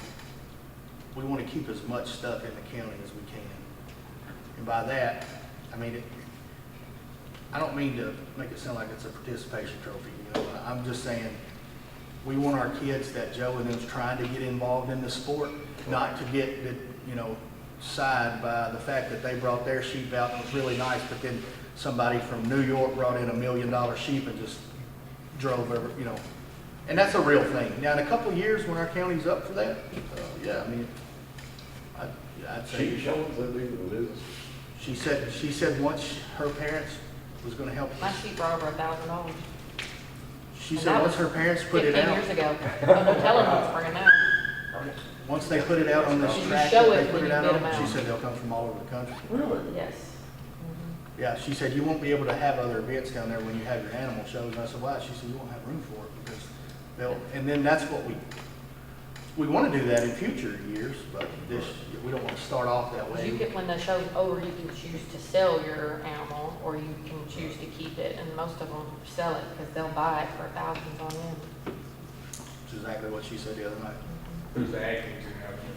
we want to keep as much stuff in the county as we can. And by that, I mean, I don't mean to make it sound like it's a participation trophy, you know, I'm just saying, we want our kids that Joe and them's trying to get involved in the sport, not to get, you know, side by the fact that they brought their sheep out and it was really nice, but then somebody from New York brought in $1 million sheep and just drove over, you know. And that's a real thing. Now, in a couple of years when our county's up for that, yeah, I mean, I'd say. Sheep showings, that big of a business? She said once her parents was gonna help. My sheep brought over $1,000. She And said that once was her parents put it 15 out. years ago. Oh, no telling what's bringing out. Once they put it out on this You track show that it they put when it you out bid on, 'em she out. said they'll come from all over the country. Really? Yes. Yeah, she said you won't be able to have other events down there when you have your animal shows. And I said, why? She said you won't have room for it because they'll, and then that's what we want to do that in future years, but we don't want to start off that You way. can, when the show's over, you can choose to sell your animal or you can choose to keep it, and most of them sell it because they'll buy it for thousands on end. Which is exactly what she said the other night. Who's the acting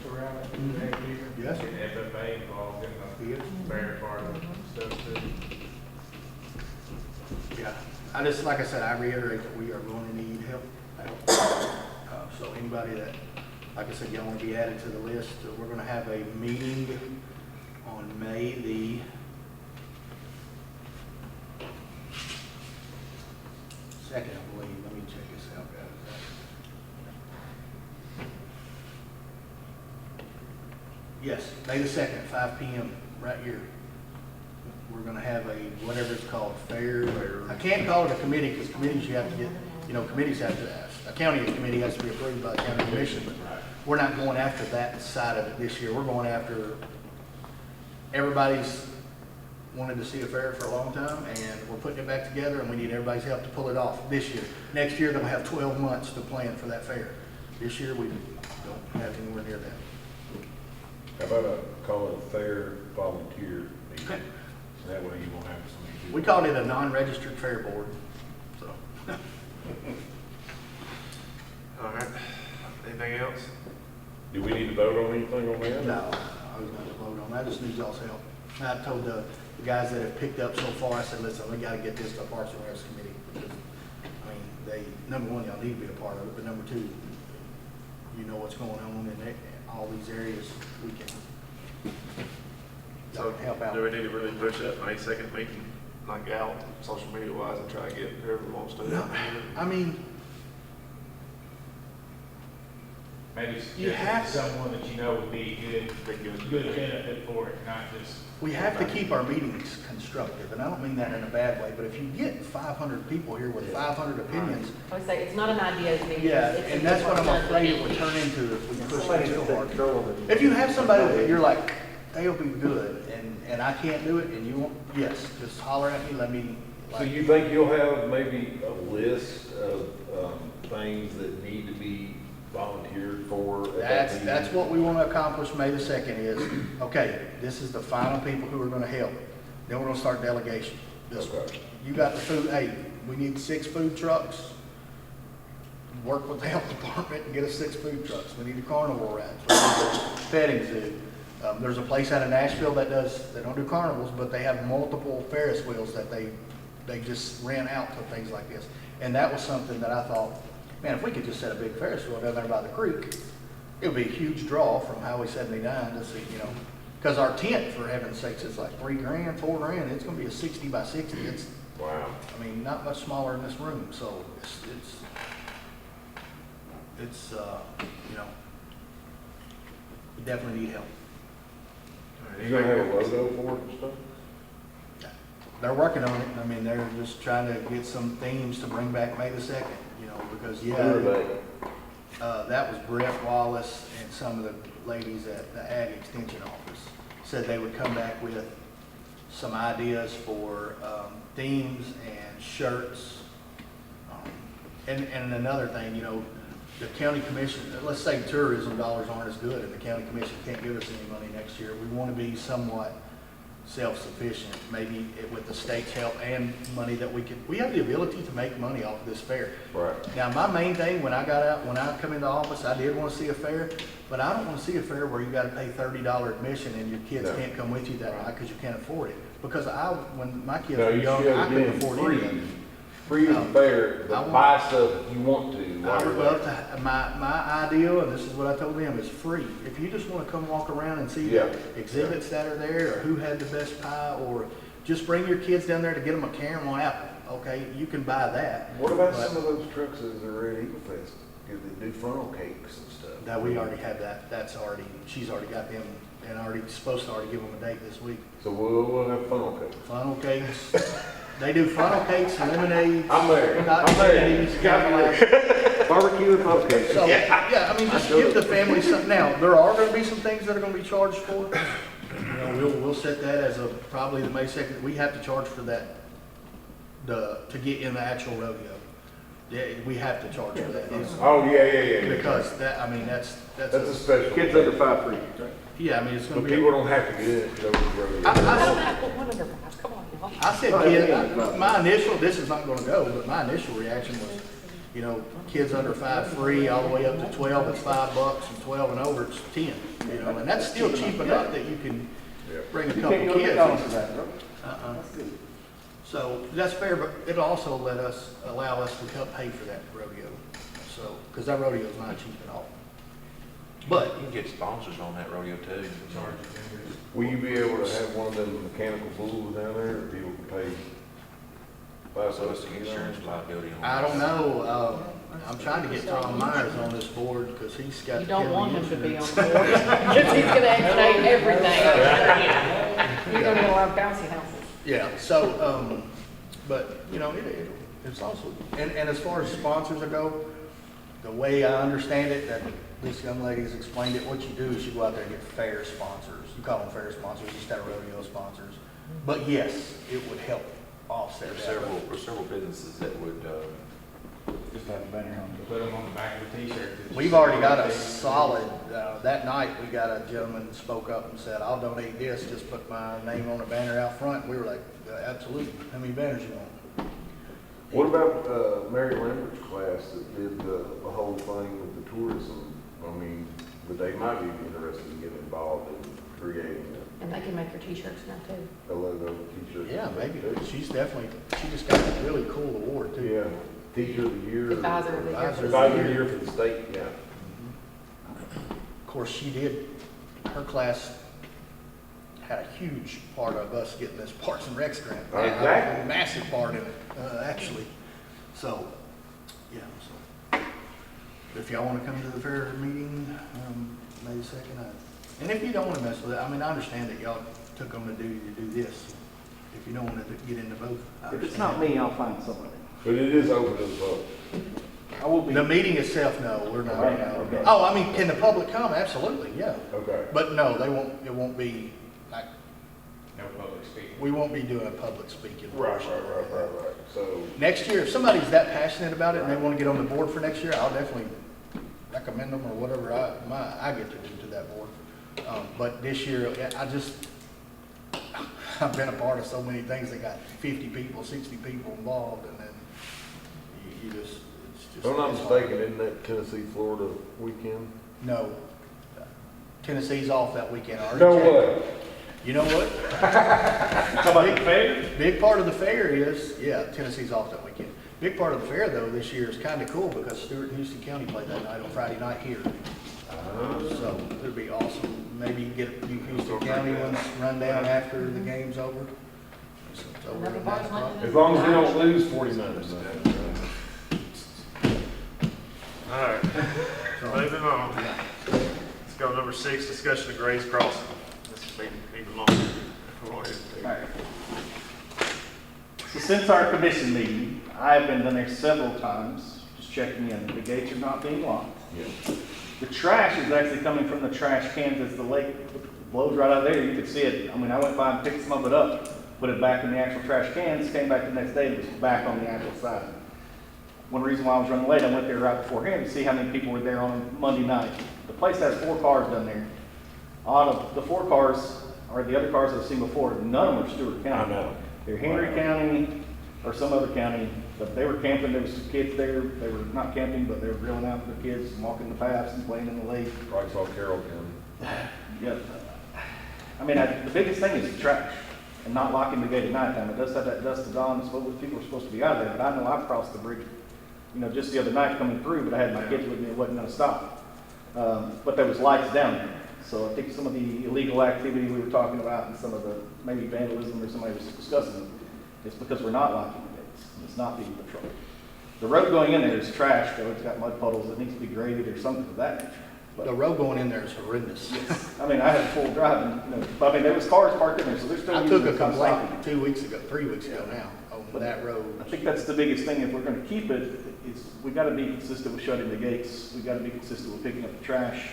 around it? The acting? Yes. And FFA involved in He is. the fair part of stuff too. Yeah, I just, like I said, I reiterate that we are going to need help. So anybody that, like I said, y'all want to be added to the list, we're going to have a meeting on May the 2nd, I believe. Let me check this out, guys. Yes, May the 2nd, 5 p.m. right here. We're gonna have a, whatever it's called, fair. I can't call it a committee, because committees you have to get, you know, committees have to ask. A county committee has to be approved by the county commission, but we're not going after that side of it this year. We're going after, everybody's wanted to see a fair for a long time, and we're putting it back together, and we need everybody's help to pull it off this year. Next year, they'll have 12 months to plan for that fair. This year, we don't have anywhere near that. How about call it a fair volunteer meeting? So that way you won't have so many people. We called it a non-registered fair board, so. All right. Anything else? Do we need to vote on anything on that? No, I was gonna vote on that, I just need y'all's help. I told the guys that have picked up so far, I said, listen, we gotta get this to Parks and Recs committee. Because, I mean, number one, y'all need to be a part of it, but number two, you know what's going on in all these areas, we can So help out. do we need to really push that May 2nd meeting, like out, social media wise, and try to get whoever wants to? No, I mean, Maybe You have to- someone that you know would be good benefit for it, not just. we have to keep our meetings constructive, and I don't mean that in a bad way, but if you get 500 people here with 500 opinions, I would say it's not an ideas meeting. yeah, it's and that's what I'm done afraid it meeting. would turn into if we push Somebody it needs too to take hard. control of it. If you have somebody that you're like, they'll be good, and I can't do it, and you won't, yes, just holler at me, let me, So like, you think you'll have maybe a list of, things that need to be volunteered for? at that meeting? that's what we want to accomplish May the 2nd is, okay, this is the final people who are going to help. Then we're going to start delegation. Okay. You got the food, hey, we need 6 food trucks. Work with the health department and get us 6 food trucks. We need a carnivore rats. We need a petting zoo. There's a place out of Nashville that they don't do carnivals, but they have multiple Ferris wheels that they just rent out to things like this. And that was something that I thought, man, if we could just set a big Ferris wheel down there by the creek, it would be a huge draw from Highway 79 to see, because our tent, for heaven's sakes, is like $3 grand, $4 grand. It's gonna be a 60 by 60. It's, Wow. I mean, not much smaller in this room, so we definitely need help. You gonna have a logo for it and stuff? They're working on it. I mean, they're just trying to get some themes to bring back May the 2nd, because Who are they? that was Brett Wallace and some of the ladies at the Ag Extension Office said they would come back with some ideas for themes and shirts. And another thing, the county commission, let's say tourism dollars aren't as good and the county commission can't give us any money next year. We want to be somewhat self-sufficient, maybe with the state's help and money that we have the ability to make money off of this fair. Right. Now, my main thing when I come into office, I did want to see a fair, but I don't want to see a fair where you got to pay $30 admission and your kids No. can't come with you that night because you can't afford it. Because when my kids No, were you young, should I have couldn't been afford free. any of it. Free and fair, I but want- buy stuff if you want to. I while would you're love there. to, my ideal, and this is what I told them, is free. If you just want to come walk around and see Yeah. the exhibits that are there, or who had the best pie, or just bring your kids down there to get them a caramel apple, okay, you can buy that. What about But- some of those trucks that are at Eagle Fest? Do they do funnel cakes and stuff? That we already have that, she's already got them, and supposed to already give them a date this week. So we'll have funnel cakes. Funnel cakes, they do funnel cakes, lemonade. I'm there. cotton I'm there. candies, Cadillac. Barbecue and cupcakes. So, yeah, I mean, just give the family some, now, there are gonna be some things that are gonna be charged for. We'll set that as probably the May 2nd, we have to charge for that, to get in the actual rodeo. Yeah, we have to charge for that. Oh, yeah. Because that's That's a special. Kids under 5 free. yeah, I mean, it's gonna But be. people don't have to get in it to go to the rodeo. I don't have but one under five, come on, y'all. I said, my initial, this is not gonna go, but my initial reaction was, kids under 5 free, all the way up to 12, it's $5, and 12 and over, it's 10, and that's still cheap enough that you can Yeah. bring a You couple can't go to kids. McDonald's for that, bro. Uh-uh. That's good. So that's fair, but it'll also allow us to help pay for that rodeo, so, because that rodeo is not cheap at all. But, You can get sponsors on that rodeo too. Will you be able to have one of them mechanical bulls down there, or people can pay So it's the insurance liability on I that. don't know, I'm trying to get Tom Myers on this board, because he's got. You don't county want him to be on insurance. board, because he's gonna expedite everything. You're gonna get a lot of bouncy houses. Yeah, so, but, it's also, and as far as sponsors go, the way I understand it, that this young lady has explained it, what you do is you go out there and get fair sponsors. You call them fair sponsors instead of rodeo sponsors. But yes, it would help offset There's that. several businesses that would, Just have a banner on it. Put them on the back of the t-shirt. We've already got a solid, that night, we got a gentleman that spoke up and said, I'll donate this, just put my name on a banner out front. We were like, absolutely, how many banners you want? What about Mary Lambert's class that did the whole thing with the tourism? I mean, but they might be interested in getting involved in creating And they can make your t-shirts now too. a logo t-shirt. Yeah, maybe, she just got a really cool award too. Yeah, teacher of the year. Advisor of the year. Advisor of the year for the state, yeah. Of course, her class had a huge part of us getting this Parks and Recs grant. Exactly. A massive part in it, actually. So, yeah, so. If y'all want to come to the fair meeting, May 2nd, and if you don't want to mess with it, I mean, I understand that y'all took on the duty to do this. If you don't want to get into both. I If it's understand. not me, I'll find somebody. But it is open to the public. I will be. The meeting itself, no, we're not. Right, no. okay. Oh, I mean, can the public come? Absolutely, yeah. Okay. But no, it won't be, like, No public speaking. we won't be doing a public speaking. Right. So, Next year, if somebody's that passionate about it and they want to get on the board for next year, I'll definitely recommend them or whatever I get to do to that board. But this year, I've been a part of so many things that got 50 people, 60 people involved, and then it's just. if I'm not it's hard. mistaken, isn't that Tennessee, Florida weekend? No. Tennessee's off that weekend. I already No checked. way. You know what? How about the fair? Big part of the fair is, yeah, Tennessee's off that weekend. Big part of the fair though this year is kind of cool because Stewart and Houston County play that night on Friday night here. So it'd be awesome. Maybe get a few Houston County ones run down after the game's over. So it's over Another in bar's that letting spot. As long as we don't lose 49. All right, moving on. Let's go number 6, discussion of Gray's Crossing. This is even longer. All right. So since our commission meeting, I've been down there several times, just checking in. The gates are not being locked. The trash is actually coming from the trash cans as the lake blows right out there. You could see it. I mean, I went by and picked some of it up, put it back in the actual trash cans, came back the next day, and it was back on the actual side. One reason why I was running late, I went there right beforehand to see how many people were there on Monday night. The place has 4 cars down there. Out of the 4 cars, or the other cars I've seen before, none of them are Stewart County. I know. They're Henry County or some other county, but they were camping. There was some kids there. They were not camping, but they were grilling out with the kids, and walking the paths and playing in the lake. Probably saw Carroll County. Yeah. I mean, the biggest thing is the trash and not locking the gate at nighttime. It does have that dusk to dawn. People are supposed to be out of there, but I know I crossed the bridge, just the other night coming through, but I had my kids with me. It wasn't going to stop. But there was lights down there. So I think some of the illegal activity we were talking about and some of the maybe vandalism or somebody was discussing, it's because we're not locking the gates. It's not being patrolled. The road going in there is trash, though. It's got mud puddles that needs to be graded or something of that nature. The road going in there is horrendous. I mean, I had full drive, but I mean, there was cars parked in there, so they're still I using took a it, not stopping. complaint 2 weeks ago, 3 weeks ago now, on that road. I think that's the biggest thing. If we're going to keep it, is we got to be consistent with shutting the gates. We got to be consistent with picking up the trash,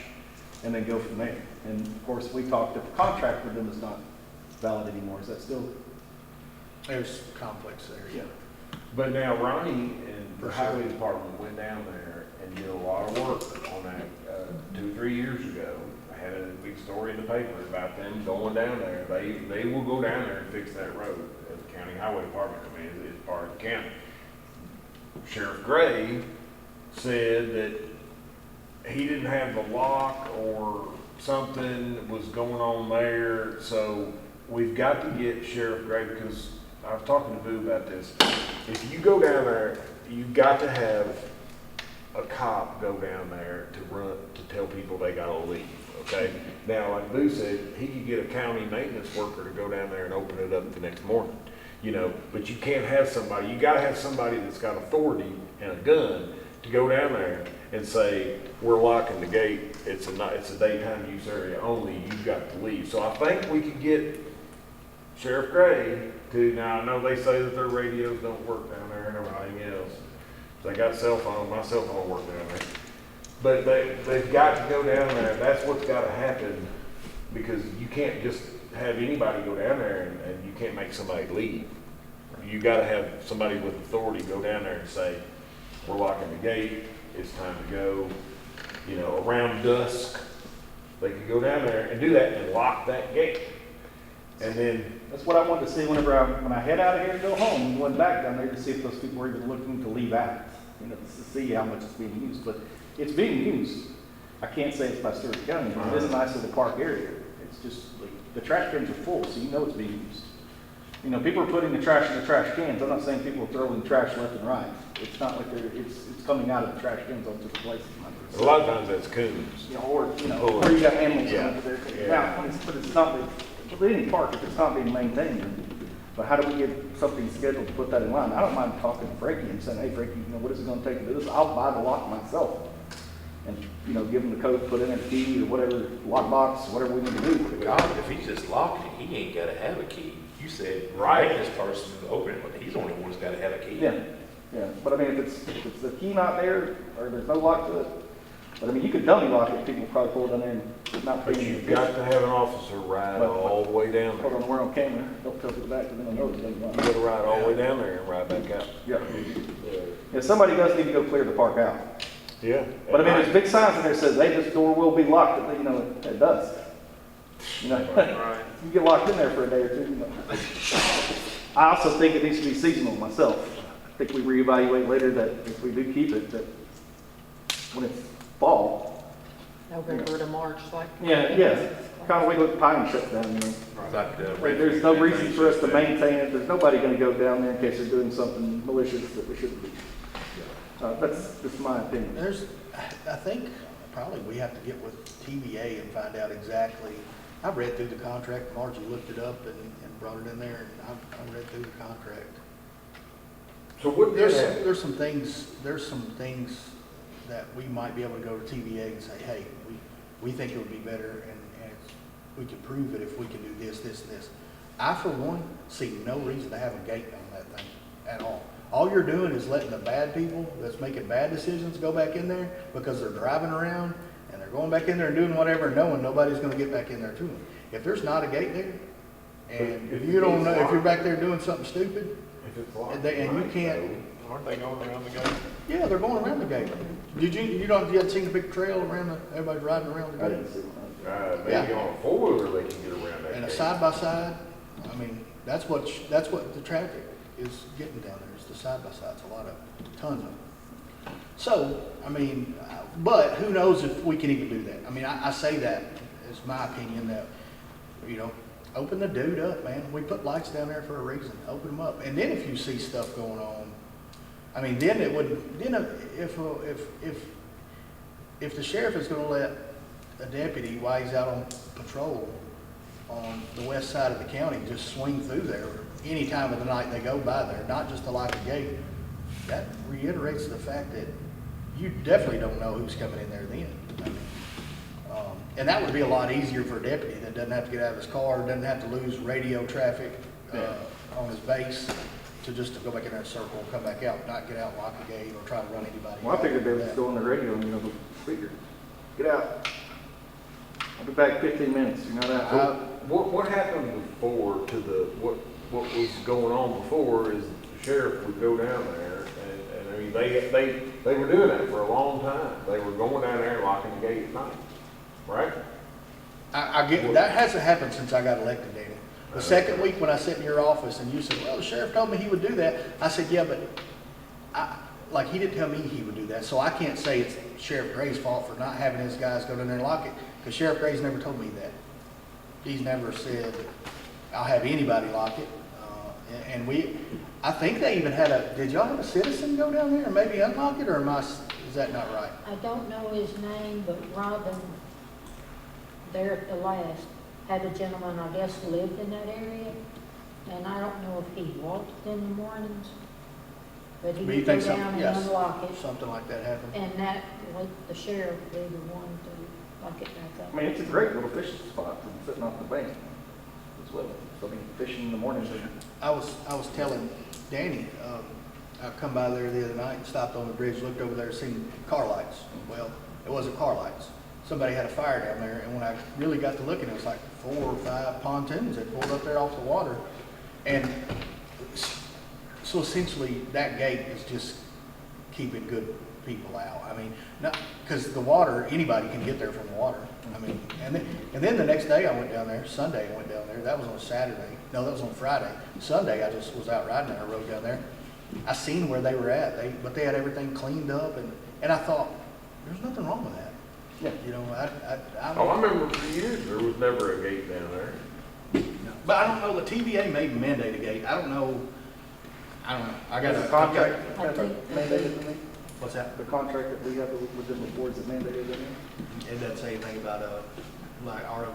and then go from there. And of course, we talked that the contract with them is not valid anymore. Is that still? There's conflicts there, yeah. But now Ronnie and the For highway sure. department went down there and did a lot of work on that, 2 or 3 years ago. I had a big story in the paper about them going down there. They will go down there and fix that road. The county highway department, I mean, it's part of the county. Sheriff Gray said that he didn't have the lock or something was going on there. So we've got to get Sheriff Gray, because I was talking to Boo about this. If you go down there, you've got to have a cop go down there to tell people they gotta leave, okay? Now, like Boo said, he could get a county maintenance worker to go down there and open it up the next morning, but you can't have somebody, you gotta have somebody that's got authority and a gun to go down there and say, we're locking the gate, it's a daytime use area only, you've got to leave. So I think we could get Sheriff Gray to, now I know they say that their radios don't work down there and everything else. They got cell phone, my cell phone work down there. But they've got to go down there, that's what's gotta happen, because you can't just have anybody go down there and you can't make somebody leave. You gotta have somebody with authority go down there and say, we're locking the gate, it's time to go. Around dusk, they could go down there and do that and lock that gate. And then, That's what I wanted to see when I head out of here and go home, and went back down there to see if those people were even looking to leave out, to see how much it's being used. But it's being used. I can't say it's by Stewart County. It is a nice little park area. It's just, like, the trash cans are full, so you know it's being used. People are putting the trash in the trash cans. I'm not saying people are throwing trash left and right. It's not like it's coming out of the trash cans onto the places. a lot of times that's coons. Or you got animals Yeah. over there. Yeah. Now, but it's not, with any park, if it's not being maintained, but how do we get something scheduled to put that in line? I don't mind talking to Frankie and saying, hey, Frankie, what is it gonna take to do this? I'll buy the lock myself. And, give him the code, put in a key or whatever, lock box, whatever we need to do. If he's just locking it, he ain't gotta have a key. You said, Right. this person open it, but he's the only one who's gotta have a key. Yeah, but I mean, if it's the key not there, or there's no lock to it, but I mean, you could dummy lock it, people probably pull it down there and not pay But you. you've got to have an officer ride all the way down Hold there. on, we're on camera, don't tell people back, because then they'll know it's dummy You lock. gotta ride all the way down there and ride back out. Yeah. Yeah, somebody does need to go clear the park out. Yeah. But I mean, there's big signs in there that says, hey, this door will be locked, but it does. Right. You get locked in there for a day or two. I also think it needs to be seasonal myself. I think we reevaluate later that if we do keep it, that when it's fall, November to March, like. Yeah, yes, kind of like Pine shut down, you know. It's like, Like, there's no reason for us to maintain it, there's nobody gonna go down there in case they're doing something malicious that we shouldn't be. That's just my opinion. I think probably we have to get with TVA and find out exactly. I read through the contract, Margie looked it up and brought it in there, and I read through the contract. So what did happen? There's some things that we might be able to go to TVA and say, hey, we think it would be better and we can prove it if we can do this, this, and this. I, for one, see no reason to have a gate on that thing at all. All you're doing is letting the bad people that's making bad decisions go back in there because they're driving around and they're going back in there and doing whatever, knowing nobody's gonna get back in there to them. If there's not a gate there, and if you don't know, if you're back there doing something stupid, If it's locked, and you can't, Aren't they going around the gate? yeah, they're going around the gate. You haven't seen the big trail around everybody's riding around the I gate? didn't see one. Maybe Yeah. on a four-wheeler, they can get around that. And a gate. side by side, I mean, that's what the traffic is getting down there, is the side by sides, a lot of, tons of them. So, I mean, but who knows if we can even do that? I mean, I say that is my opinion that, you know, open the dude up, man. We put lights down there for a reason. Open them up. And then if you see stuff going on, I mean, then it would, then if the sheriff is gonna let a deputy while he's out on patrol on the west side of the county just swing through there any time of the night they go by there, not just to lock a gate, that reiterates the fact that you definitely don't know who's coming in there then. I mean, and that would be a lot easier for a deputy that doesn't have to get out of his car, doesn't have to lose radio traffic on his base to go back in there and circle, come back out, not get out, lock a gate, or try to run anybody. Well, I out. figured they would just go on the radio and, you know, the speaker, get out. I'll be back 15 minutes, you're not out. So what happened before to what was going on before is the sheriff would go down there and I mean, they were doing that for a long time. They were going down there and locking the gate at night, right? I get, that hasn't happened since I got elected, Danny. The second week when I sit in your office and you said, well, the sheriff told me he would do that, I said, yeah, but like, he didn't tell me he would do that, so I can't say it's Sheriff Gray's fault for not having his guys go down there and lock it, because Sheriff Gray's never told me that. He's never said, I'll have anybody lock it. And I think they even had did y'all have a citizen go down there and maybe unlock it, or is that not right? I don't know his name, but Robin, there at the last, had a gentleman, I guess, lived in that area. And I don't know if he walked in the mornings, but he But you would go think down something, and yes, unlock it. something like that happened? And that, the sheriff would be the one to lock it back up. I mean, it's a great little fishing spot, sitting off the bank as well. So I mean, fishing in the mornings. I was telling Danny, I come by there the other night, stopped on the bridge, looked over there, seen car lights. Well, it wasn't car lights. Somebody had a fire down there, and when I really got to looking, it was like 4 or 5 pontoons that pulled up there off the water. And so essentially, that gate is just keeping good people out. I mean, not because the water, anybody can get there from the water. I mean, and then the next day I went down there. Sunday I went down there. That was on Saturday. No, that was on Friday. Sunday I just was out riding and I rode down there. I seen where they were at. But they had everything cleaned up, and I thought, there's nothing wrong with that. Yeah. You know, Oh, I remember for years, there was never a gate down there. but I don't know. The TVA may mandate a gate. I don't know. I got There's a a contract I think mandated in it. What's that? The contract that we have with them before, is it mandated in it? It doesn't say anything about like our,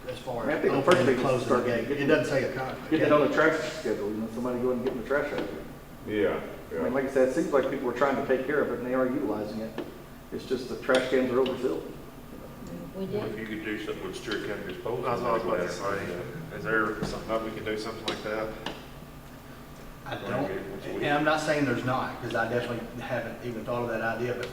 as far I mean, I as think the first opening thing and is closing the start gate. getting- It doesn't say a contract. Get that on the trash schedule, you know, somebody go and get the trash out of it. Yeah, I mean, like I said, it seems like people are trying to take care of it and they are utilizing it. It's just the trash cans are overfilled. We What did. if you could do something with Stewart County disposal? That's what I was about to say. Is there something that we can do something like that? I don't, and I'm not saying there's not, because I definitely haven't even thought of that idea, but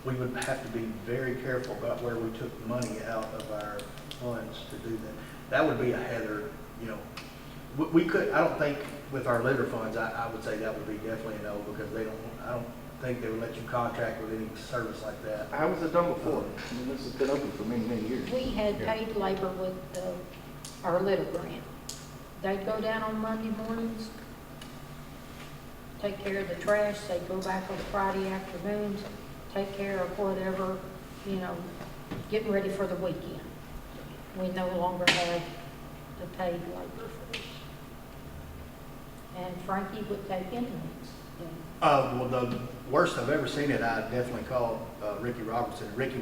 we would have to be very careful about where we took money out of our funds to do that. That would be a header, you know, we could, I don't think with our litter funds, I would say that would be definitely a no, because I don't think they would let you contract with any service like that. How was it done before? I mean, this has been open for many, many years. We had paid labor with our litter grant. They'd go down on Monday mornings, take care of the trash, they'd go back on Friday afternoons, take care of whatever, you know, getting ready for the weekend. We no longer have the paid labor force. And Frankie would take inmates. Well, the worst I've ever seen it, I definitely called Ricky Robertson. Ricky,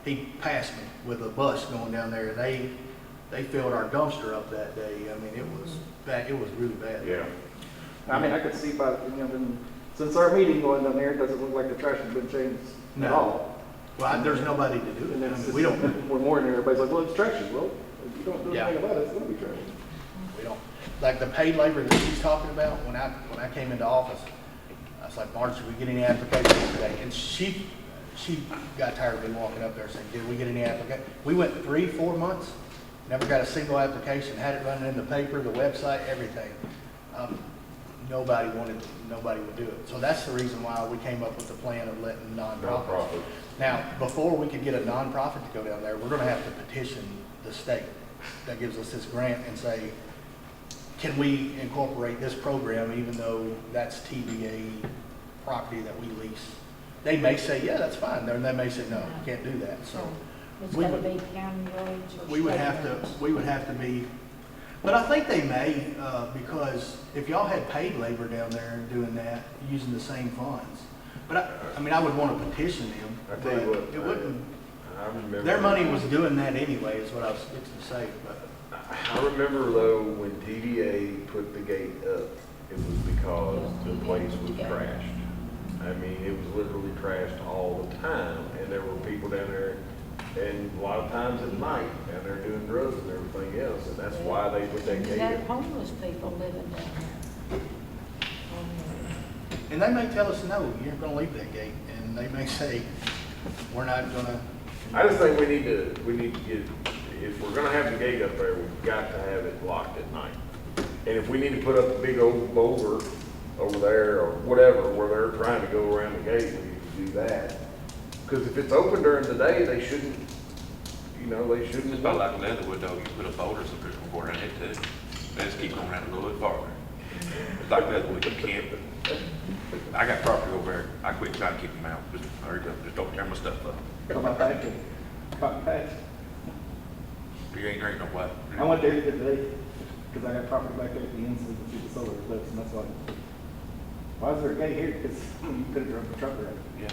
he passed me with a bus going down there. They filled our dumpster up that day. I mean, it was bad. It was really bad. Yeah. I mean, I could see by, since our meeting going down there, it doesn't look like the trash has been changed at No. all. Well, there's nobody to do it. And I then mean, we don't. we're more in there, everybody's like, well, it's trashy. Well, if you don't do Yeah. anything about it, it's gonna be trashy. We don't. Like the paid labor that she's talking about, when I came into office, I was like, Marge, did we get any applications today? And she got tired of me walking up there saying, did we get any applications? We went 3-4 months, never got a single application, had it running in the paper, the website, everything. Nobody would do it. So that's the reason why we came up with the plan of letting nonprofits. Nonprofit. Now, before we could get a nonprofit to go down there, we're gonna have to petition the state that gives us this grant and say, can we incorporate this program even though that's TVA property that we lease? They may say, yeah, that's fine. Then they may say, no, you can't do that. So It's we gotta would- be county roads or we would state have roads. to be, but I think they may, because if y'all had paid labor down there doing that, using the same funds. But I mean, I would want to petition them. I tell you but what, It wouldn't, I remember. their money was doing that anyway, is what I was fixing to say, but. I remember though, when TVA put the gate up, it was because the place was trashed. I mean, it was literally trashed all the time, and there were people down there, and a lot of times at night, down there doing drugs and everything else, and that's why they put that You gate have up. homeless people living down there. And they may tell us, no, you're gonna leave that gate, and they may say, we're not gonna. I just think we need to get, if we're gonna have the gate up there, we've got to have it locked at night. And if we need to put up a big old boulder over there or whatever, where they're trying to go around the gate, we need to do that. Because if it's open during the day, they shouldn't, they shouldn't. It's about like Leatherwood though, you put up boulders up there, going around it too. They just keep going around a little bit farther. It's like Leatherwood, you can't. I got property over there, I quit trying to keep them out, just don't tear my stuff up. Got my pack and cotton patch. You ain't drinking no what? I went there today, because I got property back there at the end, so you can see the solar eclipse, and that's why is there a gate here? Because you could have driven the truck around. Yeah.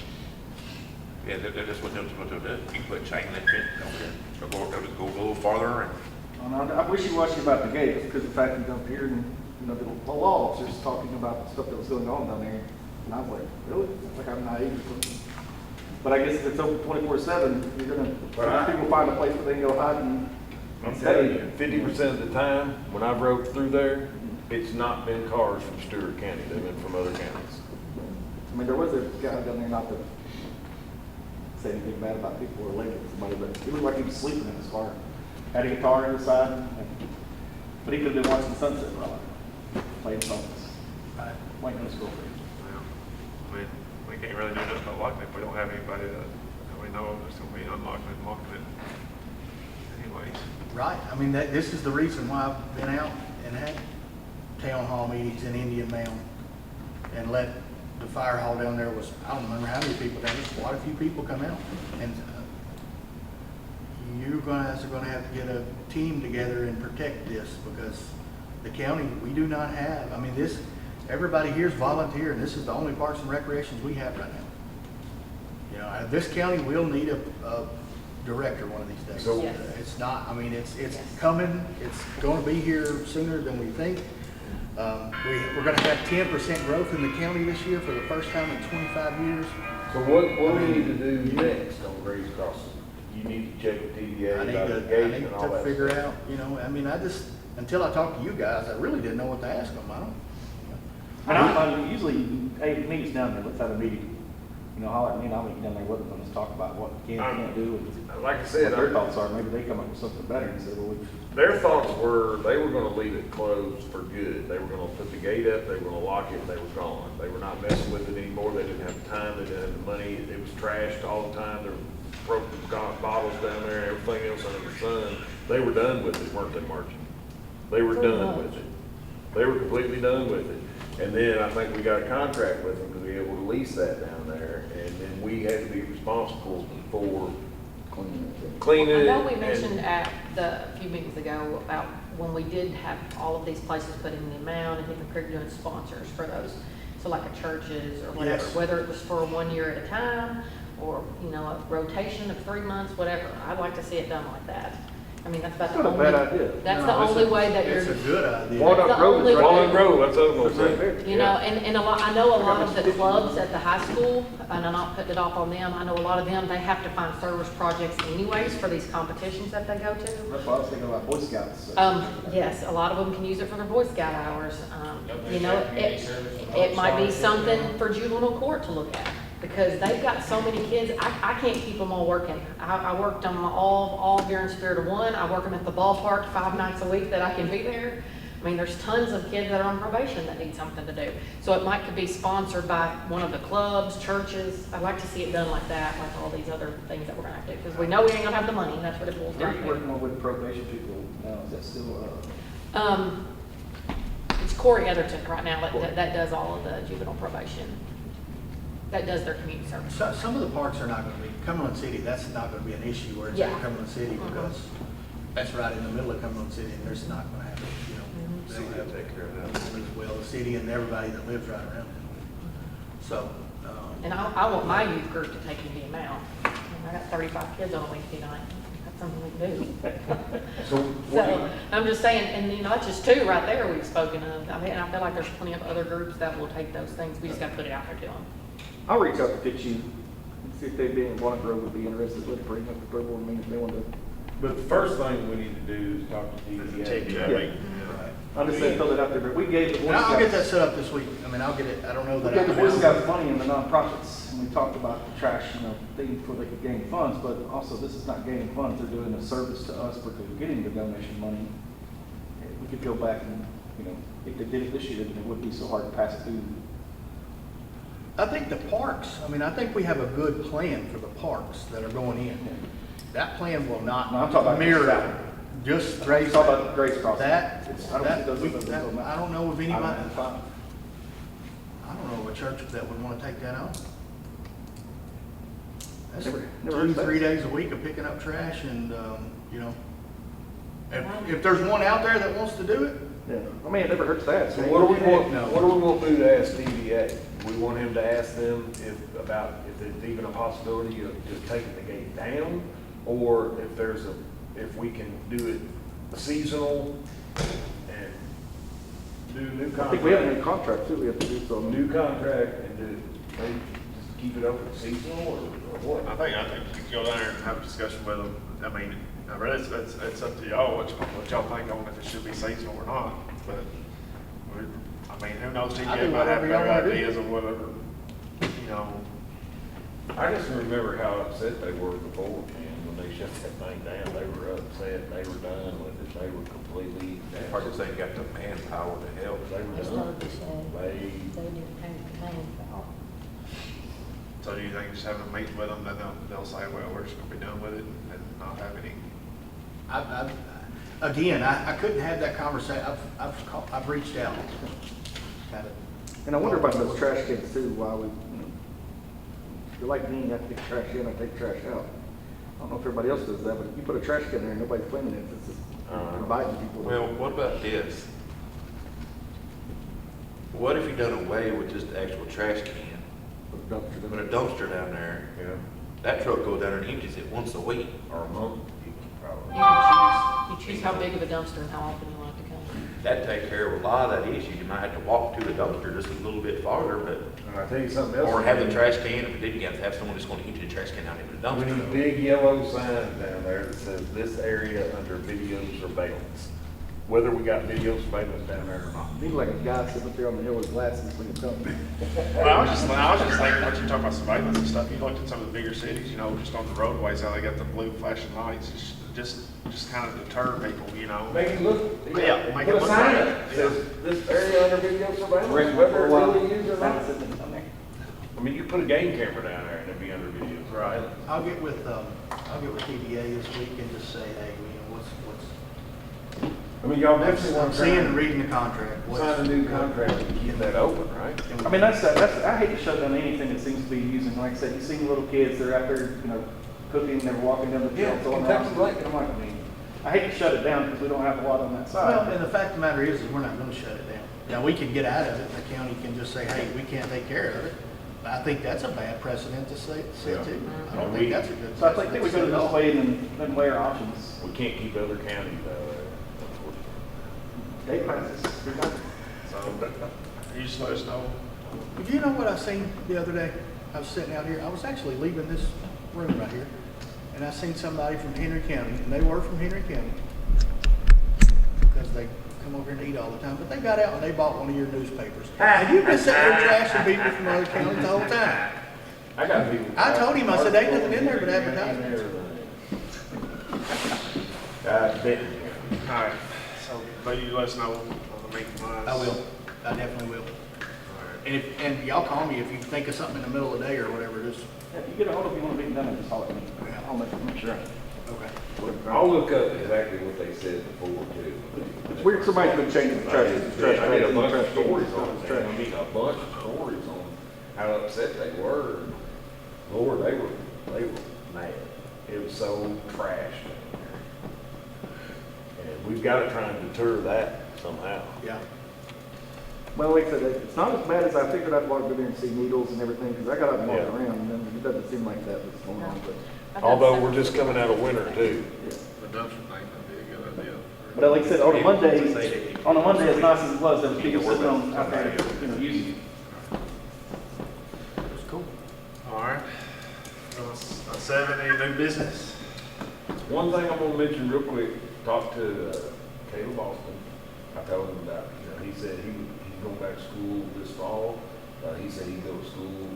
Yeah, that's what they'll do. You can put chain link fence over there, they'll just go a little farther and. I wish you watched about the gate, because the fact you don't hear, and, the law officers talking about stuff that was going on down there, and I was like, really? It's like I'm naive or something. But I guess if it's open 24/7, you're gonna, people find a place where they can go hide and. I'm telling you, 50% of the time, when I rode through there, it's not been cars from Stewart County, they've been from other counties. I mean, there was a guy down there, not to say anything bad about people or label somebody, but he looked like he was sleeping in his car. Had a guitar on the side, but he could have been watching the sunset for all I know, playing songs, waiting on his girlfriend. Well, I mean, we can't really do nothing about locking it if we don't have anybody that we know of that's gonna be unlocking it and locking it. Anyways. Right, I mean, this is the reason why I've been out and had town hall meetings in Indian Mound and let the fire hall down there was, I don't remember how many people down there, quite a few people come out. And you guys are gonna have to get a team together and protect this because the county, we do not have, I mean, everybody here's volunteer and this is the only parks and recreations we have right now. This county will need a director one of these days. So- Yes. It's not, I mean, it's Yes. coming, it's gonna be here sooner than we think. We're gonna have 10% growth in the county this year for the first time in 25 years. So what do we need to do next on Grace Crossing? You need to check with TVA I need about the gate and all to that figure stuff. out, I mean, until I talked to you guys, I really didn't know what to ask them. And I'm usually, hey, meet us down there, let's have a meeting. Holler at me and I'll meet you down there with them and just talk about what you can and can't do and Like I what said, their thoughts are. Maybe they come up with something better and say, well, their thoughts were, they were gonna leave it closed for good. They were gonna put the gate up, they were gonna lock it, and they were gone. They were not messing with it anymore, they didn't have the time, they didn't have the money, it was trashed all the time, there were broken bottles down there, and everything else under the sun. They were done with it, weren't they, Margie? They were Pretty done much. with it. They were completely done with it. And then I think we got a contract with them to be able to lease that down there, and then we had to be responsible for clean I it. know we and- mentioned a few meetings ago about when we did have all of these places put in the amount and Hidden Creek doing sponsors for those. So like a churches or whatever, Yes. whether it was for 1 year at a time or, you know, a rotation of 3 months, whatever. I'd like to see it done like that. I mean, that's about It's the not a only. bad idea. That's No, the it's only a- way that you're. It's a good idea. Walnut That's the Grove only is right. way. Walnut Grove, that's what I was gonna say. You know, and a lot, I know a lot of the clubs at the high school, and I'm not putting it off on them, I know a lot of them, they have to find service projects anyways for these competitions that they go to. That's why I was thinking about Boy Scouts. Yes, a lot of them can use it for their Boy Scout hours. You know, it might be something for juvenile court to look at, because they've got so many kids, I can't keep them all working. I worked them all during Spirit of One, I work them at the ballpark 5 nights a week that I can be there. I mean, there's tons of kids that are on probation that need something to do. So it might could be sponsored by one of the clubs, churches. I'd like to see it done like that, like all these other things that we're gonna have to do, because we know we ain't gonna have the money, that's what it boils Where are down you to. working on with probation people now? Is that still, It's Corey Etherton right now that does all of the juvenile probation. That does their community service. Some of the parks are not gonna be, Cumberland City, that's not gonna be an issue where it's Yeah. at Cumberland City, Mhm. because that's right in the middle of Cumberland City, and there's not gonna have, you know. Mhm. they'll have- Take care of that. as well, the city and everybody that lives right around it. So, And I want my youth group to take in the amount. I got 35 kids on a Wednesday night. That's something we can do. So what do you- So I'm just saying, and you know, that's just 2 right there we've spoken of. I mean, I feel like there's plenty of other groups that will take those things. We just gotta put it out there to them. I'll reach out to Fitch U and see if they being Walnut Grove would be interested in bringing up the approval. I mean, if they want to. But the first thing we need to do is talk to TDA. right. I'm just saying, throw that out there, but we gave the Boy And I'll get that Scouts, set up this week. I mean, I'll get it, I don't know we that. gave the I Boy can Scouts money in the nonprofits, and we talked about the trash, thing before they could gain funds, but also this is not gaining funds, they're doing a service to us for getting the donation money. And we could go back and, if they did it this year, then it wouldn't be so hard to pass it through. I think the parks, I mean, I think we have a good plan for the parks that are going in. That plan will not No, I'm talking about mirror South. just Talk Grace. about Grace Crossing. That, I don't think those we- are that- I don't know of anybody, I I don't know of a church that would want to take that on. That's Never heard of that. 2-3 days a week of picking up trash and, you know, if there's one out there that wants to do it, Yeah, I mean, it never hurts to ask. So what do we want, No. what do we want to do to ask TDA? We want him to ask them if it's even a possibility of just taking the gate down? Or if we can do it seasonal and do new I think we have a new contract? contract too, we have to do some. New contract and do, maybe just keep it open seasonal or what? I think you can go down there and have a discussion with them. I mean, really, it's up to y'all, what y'all think on if it should be seasonal or not. But, I mean, who knows, I TJ do might have whatever y'all better wanna do. ideas or whatever, you know. I just remember how upset they were before, man, when they shut that thing down. They were upset, they were done with it, they were completely. Hard to say you got the manpower to help. They were They done. started to say they didn't have the manpower. So do you think just having a meeting with them, then they'll say, well, we're just gonna be done with it and not have any? again, I couldn't have that conversation, I've reached out. Kind of. And I wonder about those trash cans too, why we, if you're like me, you have to take trash in or take trash out. I don't know if everybody else does that, but if you put a trash can there and nobody's cleaning it, it's just inviting people. Well, what about this? What if you done away with just the actual trash can, Put a dumpster put a in. dumpster down there? Yeah, That truck goes down there and empties it once a week. or a month, probably. You choose how big of a dumpster and how often you want it to come. That'd take care of a lot of that issue. You might have to walk to the dumpster just a little bit farther, but, And I tell you something else. or have the trash can, if then you have to have someone that's gonna empty the trash can out into the We need dumpster. big yellow signs down there that says this area under video surveillance. Whether we got video surveillance down there or not. Need like a guy sitting up there on the hill with glasses when it's dumping. Well, I was just thinking, what you're talking about surveillance and stuff, you looked at some of the bigger cities, you know, just on the roadways, how they got the blue flashing lights, just kind of deter people, you know? Make it look. Yeah, make it Put a look sign right. up that says this area under video surveillance, Bring whether it for a while. really is or not. Sitting down there. I mean, you put a game camera down there and it'd be under video. Right. I'll get with TDA this week and just say, hey, you know, what's, I mean, y'all definitely want to seeing and reading the contract. sign a new contract to keep that open, right? I mean, that's, I hate to shut down anything that seems to be using, like I said, you see little kids, they're out there, cooking, they're walking down the Yeah, trail. going Kentucky around. Lake. I'm like, I mean, I hate to shut it down because we don't have a lot on that Well, side. and the fact of the matter is we're not gonna shut it down. Now, we can get out of it, the county can just say, hey, we can't take care of it. But I think that's a bad precedent to set too. I don't think that's a good So I think that we go precedent to to this set way and then weigh our options. We can't keep other counties Day passes. Good night. So, you just let us know. Do you know what I seen the other day? I was sitting out here, I was actually leaving this room right here, and I seen somebody from Henry County, and they were from Henry County, because they come over here and eat all the time, but they got out and they bought one of your newspapers. And you've been sitting there trashing people from other counties the whole time. I got people. I told him, I said, ain't nothing in there but advertisements. God damn. All right, so, but you let us know on the meeting lines. I will, I definitely will. And y'all call me if you think of something in the middle of the day or whatever it is. Yeah, if you get a hold of me, you want to be done, just holler at me. I'll make sure. Okay. I'll look up exactly what they said before too. It's weird somebody's been changing the trash. I did a bunch of stories on it, man. I mean, a bunch of stories on how upset they were. Lord, they were mad. It was so trashed. And we've got to try and deter that somehow. Yeah. Well, like I said, it's not as bad as I figured. I'd walk over there and see needles and everything, because I got up and walked Yeah. around, and then it doesn't seem like that was going on, but. Although we're just coming out of winter too. The dumpster thing would be a good idea. But like I said, on a Monday, as nice as it was, there was people sitting on, out there, using it. It's cool. All right. Seven, any new business? One thing I'm gonna mention real quick, talked to Caleb Austin. I told him about, he said he's going back to school this fall. He said he'd go to school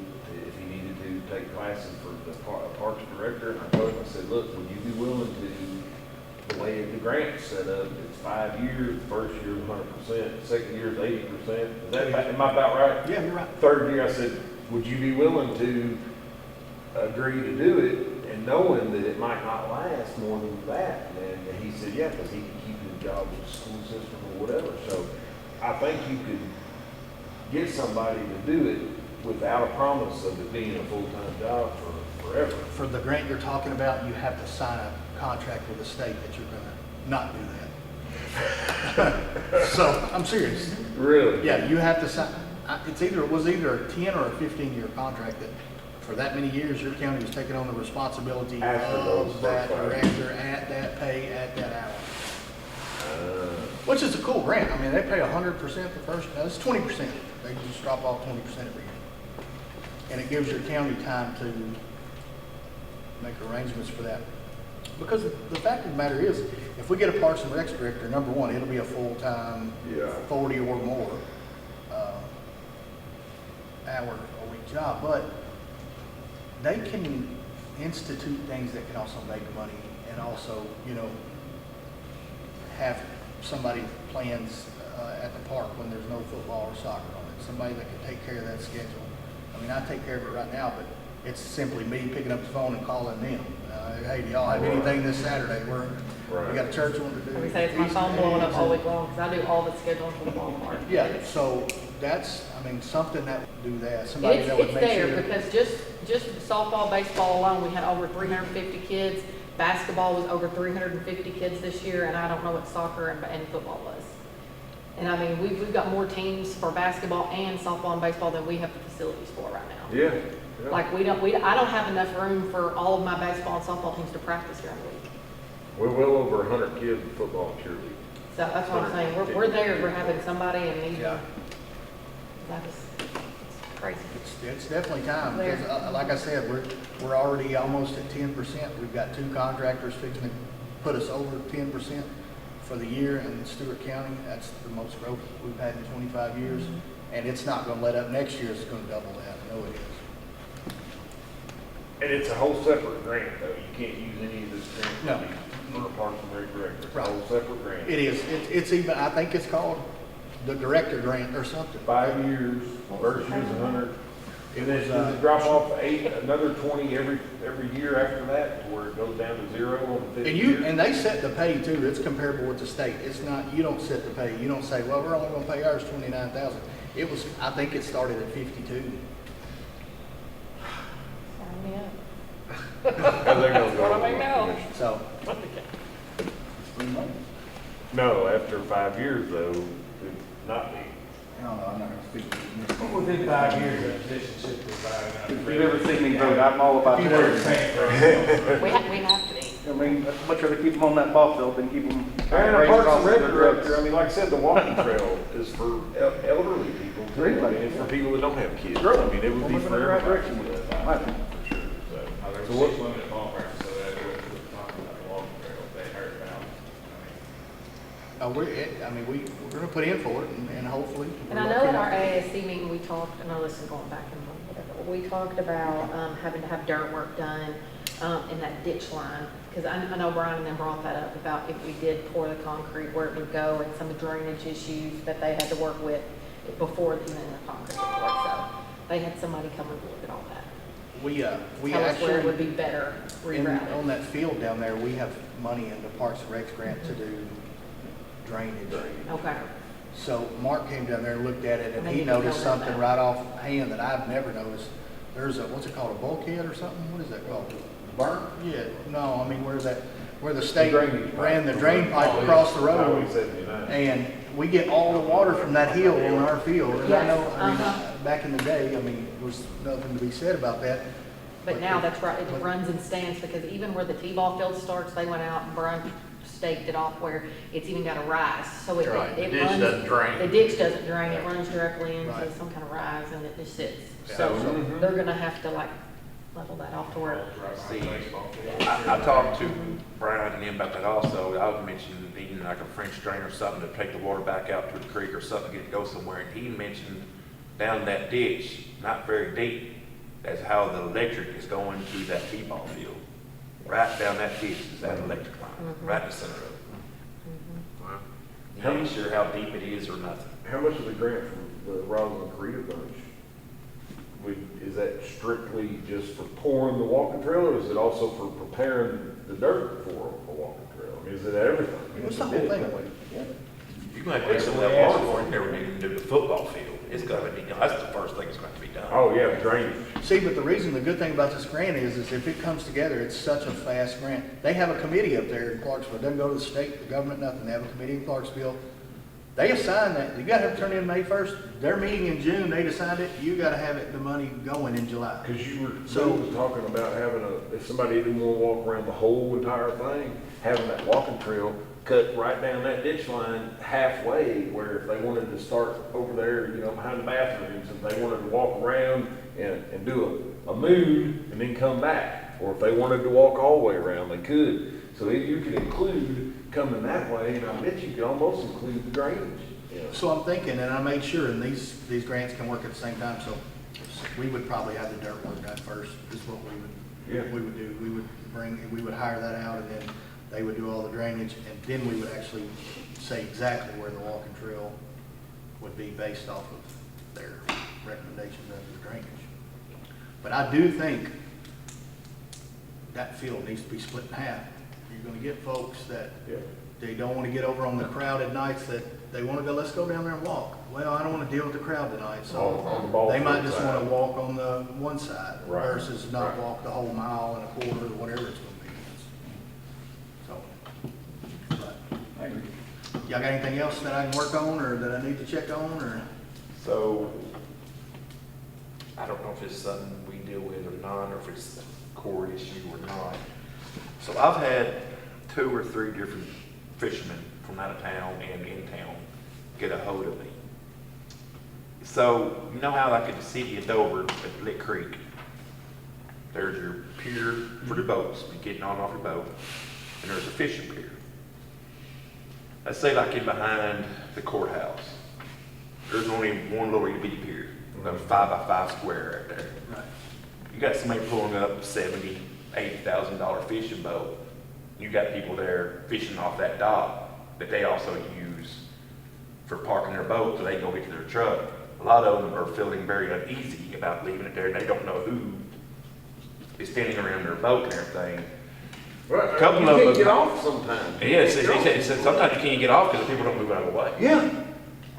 if he needed to take classes for the parks director. And I told him, I said, look, would you be willing to, the way the grant's set up, it's 5 years, the first year is 100%, the second year is 80%. Am I about right? Yeah, you're right. Third year, I said, would you be willing to agree to do it, and knowing that it might not last more than that? And he said, yeah, because he could keep his job with the school system or whatever. So I think you could get somebody to do it without a promise of it being a full-time job for forever. For the grant you're talking about, you have to sign a contract with the state that you're gonna not do that. So, I'm serious. Really? Yeah, you have to sign, it was either a 10 or a 15-year contract that for that many years, your county was taking on the responsibility After those of that first 5 director at that pay, at that hour. Which is a cool grant. I mean, they pay 100% the first, it's 20%. They just drop off 20% every year. And it gives your county time to make arrangements for that. Because the fact of the matter is, if we get a Parks and Rec director, number one, it'll be a full-time, Yeah. 40 or more hour a week job, but they can institute things that can also make money and also, have somebody plans at the park when there's no football or soccer on it, somebody that can take care of that schedule. I mean, I take care of it right now, but it's simply me picking up the phone and calling them. Hey, do y'all have anything this Saturday? We got a church one to do. Like I say, it's my phone blowing up all week long, because I do all the scheduling for the ballpark. Yeah, so that's, something that would do that, somebody that would It's make sure. there, because just softball, baseball alone, we had over 350 kids. Basketball was over 350 kids this year, and I don't know what soccer and football was. And I mean, we've got more teams for basketball and softball and baseball than we have the facilities for right now. Yeah. Like I don't have enough room for all of my baseball and softball teams to practice during the week. We're well over 100 kids in football and cheerleading. So that's what I'm saying, we're there, we're having somebody and need Yeah. that is crazy. It's definitely time, There. because like I said, we're already almost at 10%. We've got 2 contractors fixing to put us over 10% for the year in Stewart County. That's the most growth we've had in 25 years. And it's not gonna let up next year, it's gonna double that, I know it is. And it's a whole separate grant though. You can't use any of this grant No. money for a Parks and Rec director. It's a Right. whole separate grant. It is, it's even, I think it's called the director grant or something. 5 years, first year's 100. And then does it drop off another 20 every year after that, where it goes down to 0 on the 50 year? And they set the pay too, it's comparable with the state. It's not, you don't set the pay, you don't say, well, we're only gonna pay ours 29,000. It was, I think it started at 52. Sign me up. How's that gonna go? What do I know? So, No, after 5 years though, it'd not be. I don't know, I'm not gonna speak to you. Within 5 years, that position should provide enough. If you've ever seen me vote, I'm all about If you were to that. think for We have to be. I mean, I'd much rather keep them on that ball field than keep them. And a Parks and Rec director, I mean, like I said, the walking trail is for elderly people too. I mean, it's for people that don't have kids. I mean, it would be Moving in for the right everybody. direction with that, my opinion. For sure, so. There's So what- 6 limited ball practice, so that we were talking about the walking trail, they heard about. We're gonna put in for it and hopefully. And I know at our ASC meeting, we talked, and I listen going back and whatever, we talked about, having to have dirt work done, in that ditch line. Cause I know Brian and them brought that up about if we did pour the concrete, where it would go and some drainage issues that they had to work with before even the concrete was poured. So they had somebody come and look at all that. We Tell us where it would actually, be better on rerouted. that field down there, we have money in the Parks and Rec grant to do drainage. Okay. So Mark came down there and looked at it, and Maybe he you can noticed tell them something that. right off hand that I've never noticed. There's a, what's it called, a bulkhead or something? What is that called? Burn? Yeah, no, I mean, where the state drainage pipe. ran the drain pipe across the road. Highway 79. And we get all the water from that hill on our field. And I Yes, know, I mean, uh-huh. back in the day, I mean, there was nothing to be said about that. But now that's right, it runs in stands, because even where the T-ball field starts, they went out and Brian staked it off where it's even got a rise, so it Right, the it ditch runs. doesn't drain. The ditch doesn't drain, it runs directly into Right. some kind of rise and it just sits. Yeah. So Mhm. they're gonna have to like level that off to where, See, I talked to Brian and him about that also. I was mentioning needing like a French drain or something to take the water back out to the creek or something, get it to go somewhere. And he mentioned down that ditch, not very deep, that's how the electric is going to that T-ball field. Right down that ditch is that electric line, Mhm. right in the center of it. How You ain't much- sure how deep it is or nothing. How much of the grant from the Roslyn Creative Bunch? Is that strictly just for pouring the walking trail, or is it also for preparing the dirt for a walking trail? I mean, is it everything? I mean, It's the whole thing. You're gonna have to do some of that water for it, never need to do the football field. It's gotta be done. That's the first thing that's gonna have to be done. Oh, yeah, drainage. See, but the reason, the good thing about this grant is if it comes together, it's such a fast grant. They have a committee up there in Clarksville. It doesn't go to the state, the government, nothing. They have a committee in Clarksville. They assign that. You gotta have it turned in May 1st. Their meeting in June, they decide it. You gotta have it, the money going in July. Because you were, So- Bill was talking about having if somebody didn't want to walk around the whole entire thing, having that walking trail cut right down that ditch line halfway, where if they wanted to start over there, behind the bathrooms, if they wanted to walk around and do a moon and then come back, or if they wanted to walk all the way around, they could. So you could include coming that way, and I bet you could almost include the drainage. So I'm thinking, and I made sure, and these grants can work at the same time, so we would probably have the dirt work done first, is what Yeah. we would do. We would hire that out, and then they would do all the drainage, and then we would actually say exactly where the walking trail would be based off of their recommendations of the drainage. But I do think that field needs to be split in half. You're gonna get folks that Yeah. they don't want to get over on the crowded nights that they want to go, let's go down there and walk. Well, I don't want to deal with the crowd tonight, On the so ball they might field just side. want to walk on the one side Right, versus not right. walk the whole mile and a quarter or whatever it's going to be. So, but, I agree. y'all got anything else that I can work on or that I need to check on or? So, I don't know if it's something we deal with or not, or if it's a core issue or not. So I've had 2 or 3 different fishermen from out of town and in town get a hold of me. So, you know how like at the city of Dover, at Lick Creek, there's your pier for the boats, you're getting on and off your boat, and there's a fishing pier. Let's say like in behind the courthouse, there's only one little bitty pier, about 5 by 5 square right there. Right. You got somebody pulling up $70,000, $80,000 fishing boat. You got people there fishing off that dock that they also use for parking their boat so they can go get to their truck. A lot of them are feeling very uneasy about leaving it there, and they don't know who is standing around their boat and everything. Right, Couple you of can't them- get off sometimes. Yes, it said sometimes you can't get off because people don't move out of the way. Yeah,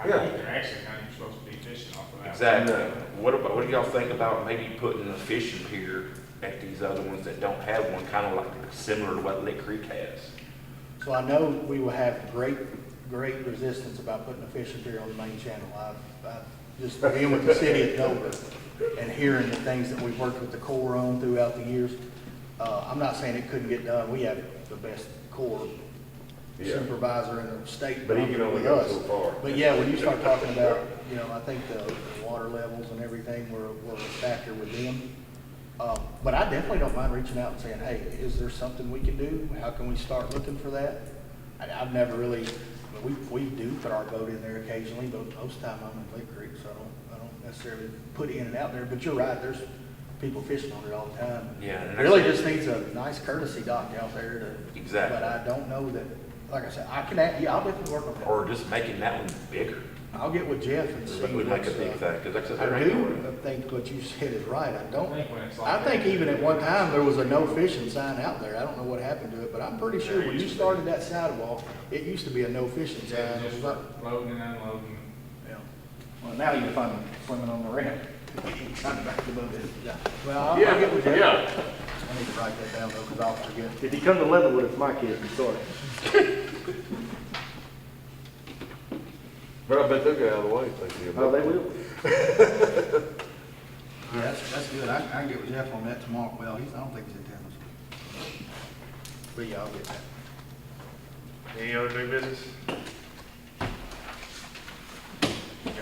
I Yeah. think they're actually not even supposed to be fishing off of that. Exactly. No. What do y'all think about maybe putting a fishing pier at these other ones that don't have one, kind of like similar to what Lick Creek has. So I know we will have great resistance about putting a fishing pier on the main channel. I've just being with the city of Dover and hearing the things that we've worked with the Corps on throughout the years. I'm not saying it couldn't get done. We have the best Corps Yeah. supervisor in the state. But he can only with go us. so far. But yeah, when you start talking about, you know, I think the water levels and everything were a factor with them. But I definitely don't mind reaching out and saying, hey, is there something we can do? How can we start looking for that? I've never really, we do put our boat in there occasionally, but most of the time I'm in Lake Creek, so I don't necessarily put in and out there. But you're right, there's people fishing on it all the time. Yeah, and It really that's- just needs a nice courtesy dock out there to. Exactly. But I don't know that, like I said, I can, yeah, I'll definitely work on that. Or just making that one bigger. I'll get with Jeff and see. That would make a what's, big thing, because like I said, I there ain't do no. think what you said is right. I don't, I think when it's like I think that, even at one time, there was a no fishing sign out there. I don't know what happened to it, but I'm pretty sure There when you used to be. started that sidewalk, it used to be a no fishing sign. Yeah, It just was for up- loading and unloading. yeah. Well, now you can find them swimming on the ramp. Trying to back the boat in. Yeah. Well, I'll Yeah, get with Jeff. yeah. I need to write that down though, because I'll forget. If you come to Leatherwood, it's my kid, I'm sorry. But I bet they'll get out of the way if they see Oh, they will. Yeah, that's good. I can get with Jeff on that tomorrow. Well, I don't think he's in town this week. But yeah, I'll get that. Any other new business?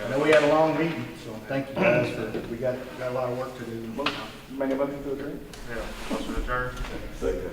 I know we had a long meeting, so thank you guys for, we got a lot of work to do. Make a motion to adjourn? Yeah, motion adjourned. Second.